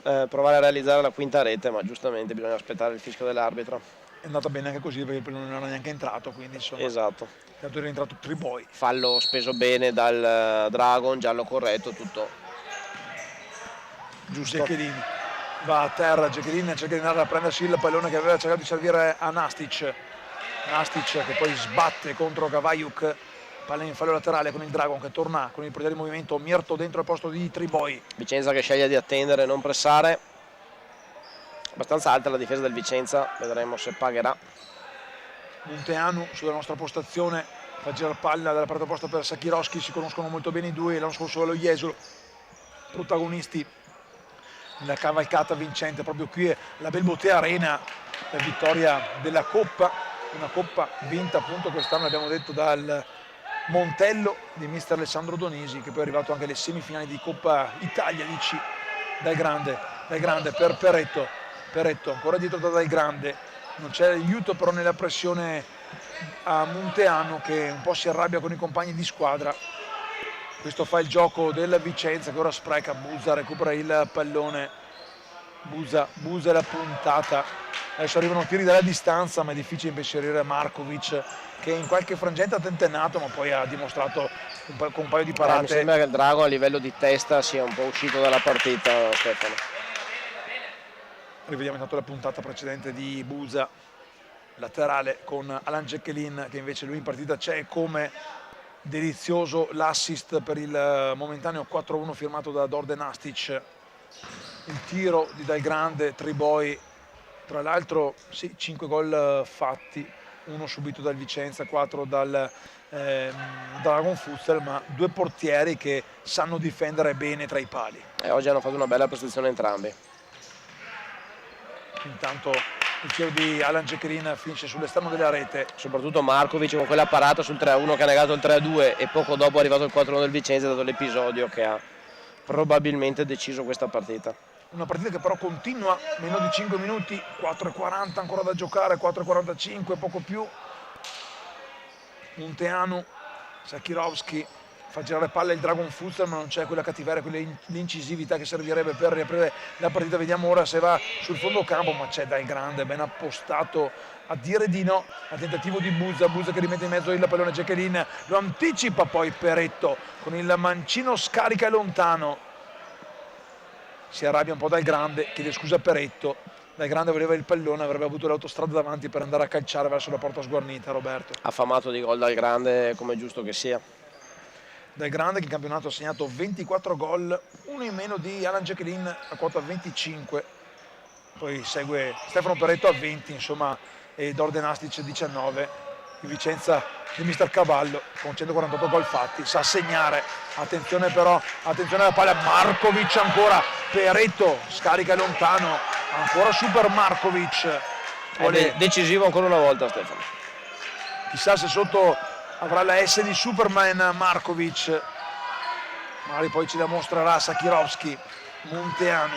provare a realizzare la quinta rete, ma giustamente bisogna aspettare il fischio dell'arbitro. È andata bene anche così perché non era neanche entrato, quindi insomma. Esatto. Tanto era entrato Triboi. Fallo speso bene dal Dragon, giallo corretto, tutto giusto. Jacqueline va a terra, Jacqueline cerca di andare a prendersi il pallone che aveva cercato di servire a Nastic che poi sbatte contro Gavajuk, palla in fallo laterale con il Dragon che torna con il portiere di movimento Mirto dentro al posto di Triboi. Vicenza che sceglie di attendere, non pressare, abbastanza alta la difesa del Vicenza, vedremo se pagherà. Monteanu sulla nostra postazione fa girare palla dalla parte opposta per Sacchiroschi, si conoscono molto bene i due, l'anno scorso allo Jesolo, protagonisti nella cavalcata vincente proprio qui è la Belbotea Arena, la vittoria della Coppa, una Coppa vinta appunto quest'anno, l'abbiamo detto, dal Montello di mister Alessandro Donisi, che poi è arrivato anche alle semifinali di Coppa Italia di C. Dal grande per Peretto ancora dietro da Dal Grande, non c'è aiuto però nella pressione a Monteano che un po' si arrabbia con i compagni di squadra. Questo fa il gioco del Vicenza che ora spreca, Buzza recupera il pallone, Buzza la puntata, adesso arrivano tiri dalla distanza ma è difficile impensierire Markovic che in qualche frangente ha tentennato ma poi ha dimostrato con un paio di parate. Mi sembra che il Drago a livello di testa sia un po' uscito dalla partita, Stefano. Rivediamo intanto la puntata precedente di Buzza, laterale con Alan Jacqueline che invece lui in partita c'è, come delizioso l'assist per il momentaneo 4-1 firmato da Dorde Nastic. Il tiro di Dal Grande, Triboi, tra l'altro sì, 5 gol fatti, 1 subito dal Vicenza, 4 dal Dragon Futsal, ma 2 portieri che sanno difendere bene tra i pali. Oggi hanno fatto una bella prestazione entrambi. Intanto il tiro di Alan Jacqueline finisce sull'esterno della rete. Soprattutto Markovic con quella parata sul 3-1 che ha negato il 3-2 e poco dopo è arrivato il 4-1 del Vicenza, è stato l'episodio che ha probabilmente deciso questa partita. una partita che però continua, meno di 5 minuti, 4:40 ancora da giocare, 4:45, poco più. Munteanu, Sakirovski fa girare palle il Dragon Futsal, ma non c'è quella cattiveria, l'incisività che servirebbe per riaprire la partita. Vediamo ora se va sul fondo campo, ma c'è Dal Grande ben appostato a dire di no al tentativo di Buzza che rimette in mezzo il pallone. Jacqueline lo anticipa, poi Peretto con il mancino scarica lontano, si arrabbia un po' Dal Grande, chiede scusa a Peretto. Dal Grande voleva il pallone, avrebbe avuto l'autostrada davanti per andare a calciare verso la porta sguarnita. Roberto, affamato di gol Dal Grande, come è giusto che sia. Dal Grande che il campionato ha segnato 24 gol, uno in meno di Alan Jacqueline a quota 25, poi segue Stefano Peretto a 20, insomma, e Dorde Nastic 19. Il Vicenza di mister Cavallo con 148 gol fatti sa segnare. Attenzione però, attenzione alla palla, Markovic ancora, Peretto scarica lontano, ancora Super Markovic, Decisivo ancora una volta Stefano. Chissà se sotto avrà la S di Superman Markovic, magari poi ce la mostrerà Sakirovski. Munteanu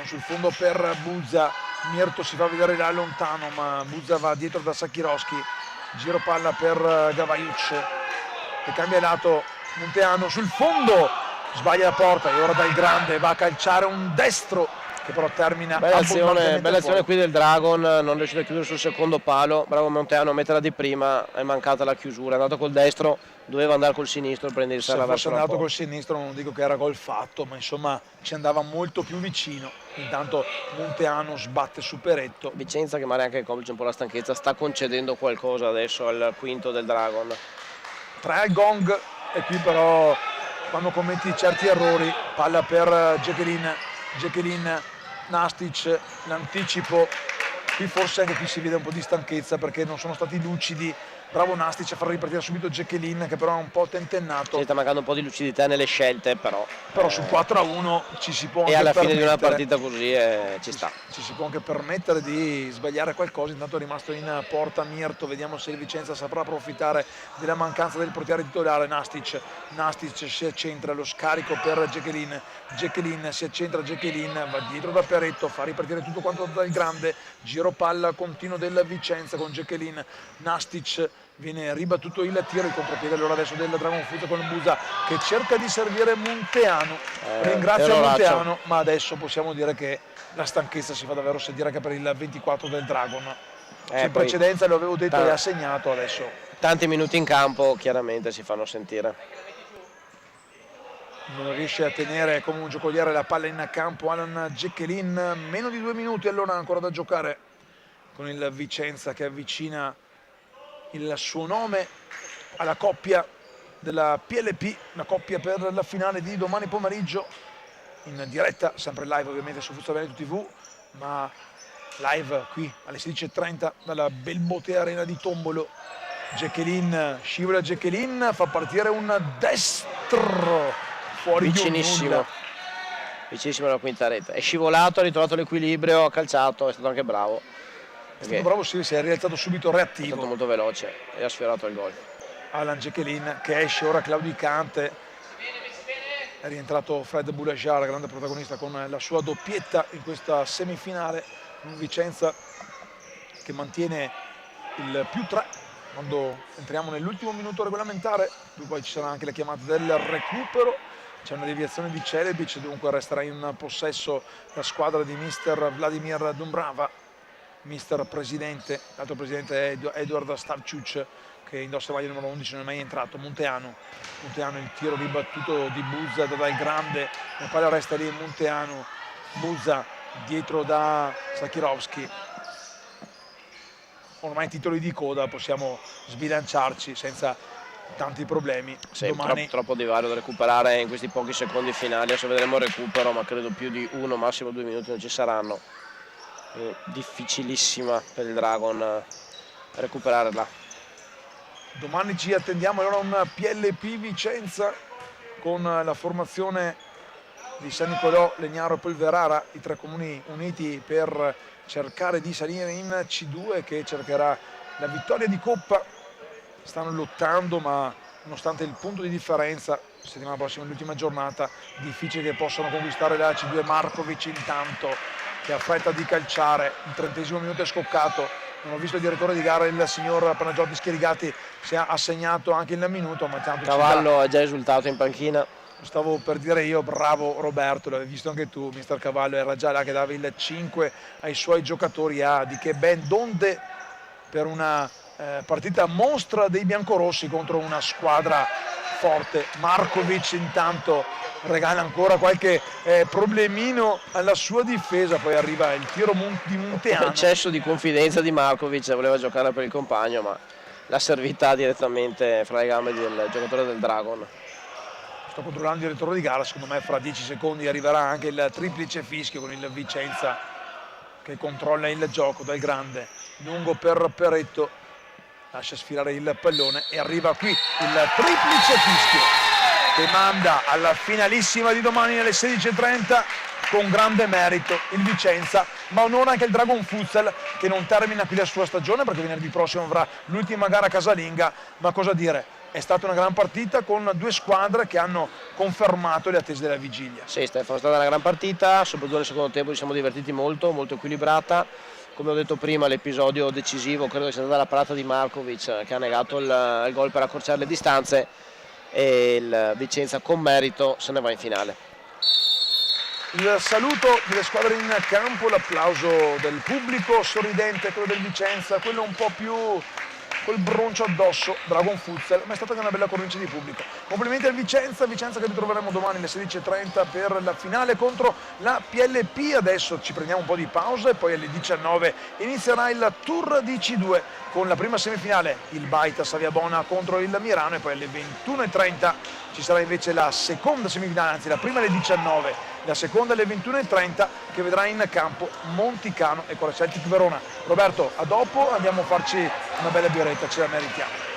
sul fondo per Buzza, Mirto si fa vedere da lontano, ma Buzza va dietro da Sakirovski, giro palla per Gavaiuc che cambia lato. Munteanu sul fondo, sbaglia la porta e ora Dal Grande va a calciare un destro che però termina bella abbondantemente azione qui del Dragon, non riuscito a chiudere sul secondo palo, bravo Munteanu a metterla di prima, è mancata la chiusura, è andato col destro, doveva andare col sinistro e prendersi la verso la porta. Se fosse andato col sinistro non dico che era gol fatto, ma insomma ci andava molto più vicino. Intanto Munteanu sbatte su Peretto. Vicenza che magari anche copre un po' la stanchezza, sta concedendo qualcosa adesso al quinto del Dragon. 3 al gong e qui però quando commetti certi errori, palla per Jacqueline, Nastic, l'anticipo, qui forse anche qui si vede un po' di stanchezza perché non sono stati lucidi. Bravo Nastic a far ripartire subito Jacqueline che però è un po' tentennato. Sì, sta mancando un po' di lucidità nelle scelte però su 4-1 ci si può e anche alla permettere, fine di una partita così ci sta. Ci si può anche permettere di sbagliare qualcosa. Intanto è rimasto in porta Mirto, vediamo se il Vicenza saprà approfittare della mancanza del portiere titolare. Nastic si accentra, lo scarico per Jacqueline si accentra, va dietro da Peretto, fa ripartire tutto quanto Dal Grande, giro palla continuo del Vicenza con Jacqueline. Nastic viene ribattuto il tiro, il contropiede allora adesso del Dragon Futsal con Buzza che cerca di servire Munteanu. Ringrazio Munteanu, ma adesso possiamo dire che la stanchezza si fa davvero sentire anche per il 24 del Dragon. In precedenza lo avevo detto e ha segnato, adesso tanti minuti in campo chiaramente si fanno sentire. Non riesce a tenere come un giocoliere la palla in campo Alan Jacqueline. Meno di 2 minuti allora ancora da giocare con il Vicenza che avvicina il suo nome alla coppia della PLP, una coppia per la finale di domani pomeriggio in diretta, sempre live ovviamente su Futsal Veneto TV, ma live qui alle 16:30 dalla Belbotea Arena di Tombolo. Jacqueline, scivola Jacqueline, fa partire un destro fuori vicinissimo alla quinta rete, è scivolato, ha ritrovato l'equilibrio, ha calciato, è stato anche bravo. È stato bravo, sì, si è rialzato subito reattivo. È stato molto veloce e ha sfiorato il gol. Alan Jacqueline che esce, ora claudicante. È rientrato Fred Boulajar, grande protagonista con la sua doppietta in questa semifinale. Un Vicenza che mantiene il +3 quando entriamo nell'ultimo minuto regolamentare. Poi ci sarà anche la chiamata del recupero. C'è una deviazione di Celebic, dunque resterà in possesso la squadra di mister Vladimir Dumbrava. Mister Presidente, l'altro presidente è Eduard Starciuc che indossa la maglia numero 11, non è mai entrato. Munteanu, il tiro ribattuto di Buzza da Dal Grande, la palla resta lì. Munteanu, Buzza dietro da Sakirovski. Ormai titoli di coda, possiamo sbilanciarci senza tanti problemi. Sì, domani troppo divario da recuperare in questi pochi secondi finali. Adesso vedremo il recupero, ma credo più di 1, massimo 2 minuti non ci saranno. Difficilissima per il Dragon recuperarla. Domani ci attendiamo allora un PLP Vicenza con la formazione di San Nicolò, Legnaro e Polverara, i 3 comuni uniti per cercare di salire in C2, che cercherà la vittoria di Coppa. Stanno lottando, ma nonostante il punto di differenza, settimana prossima l'ultima giornata, difficile che possano conquistare la C2. Markovic intanto che ha fretta di calciare, il 30° minuto è scoccato, non ho visto il direttore di gara, il signor Panagiotis Chierigatti, si è assegnato anche il minuto, ma tanto Cavallo ha già esultato in panchina. stavo per dire io, bravo Roberto, l'avevi visto anche tu, mister Cavallo era già là che dava il 5 ai suoi giocatori, di che ben donde per una partita mostra dei biancorossi contro una squadra forte. Markovic intanto regala ancora qualche problemino alla sua difesa, poi arriva il tiro di Munteano. Eccesso di confidenza di Markovic, voleva giocare per il compagno ma l'ha servita direttamente fra le gambe del giocatore del Dragon. Sto controllando il direttore di gara, secondo me fra 10 secondi arriverà anche il triplice fischio con il Vicenza che controlla il gioco dal grande, lungo per Peretto, lascia sfilare il pallone e arriva qui il triplice fischio che manda alla finalissima di domani alle 16:30 con grande merito il Vicenza, ma onora anche il Dragon Futsal che non termina qui la sua stagione perché venerdì prossimo avrà l'ultima gara casalinga, ma cosa dire? È stata una gran partita con due squadre che hanno confermato le attese della vigilia. Sì Stefano, è stata una gran partita, soprattutto nel secondo tempo ci siamo divertiti molto, molto equilibrata. Come ho detto prima, l'episodio decisivo credo che sia stata la parata di Markovic che ha negato il gol per accorciare le distanze e il Vicenza con merito se ne va in finale. Il saluto delle squadre in campo, l'applauso del pubblico sorridente, quello del Vicenza, quello un po' più col broncio addosso, Dragon Futsal, ma è stata anche una bella cornice di pubblico. Complimenti al Vicenza che ritroveremo domani alle 16:30 per la finale contro la PLP. Adesso ci prendiamo un po' di pausa e poi alle 19 inizierà il tour di C2 con la prima semifinale, il Baita Saviabona contro il Mirano, e poi alle 21:30 ci sarà invece la seconda semifinale, anzi la prima alle 19, la seconda alle 21:30 che vedrà in campo Monticano e Celtic Verona. Roberto, a dopo, andiamo a farci una bella birretta, ce la meritiamo.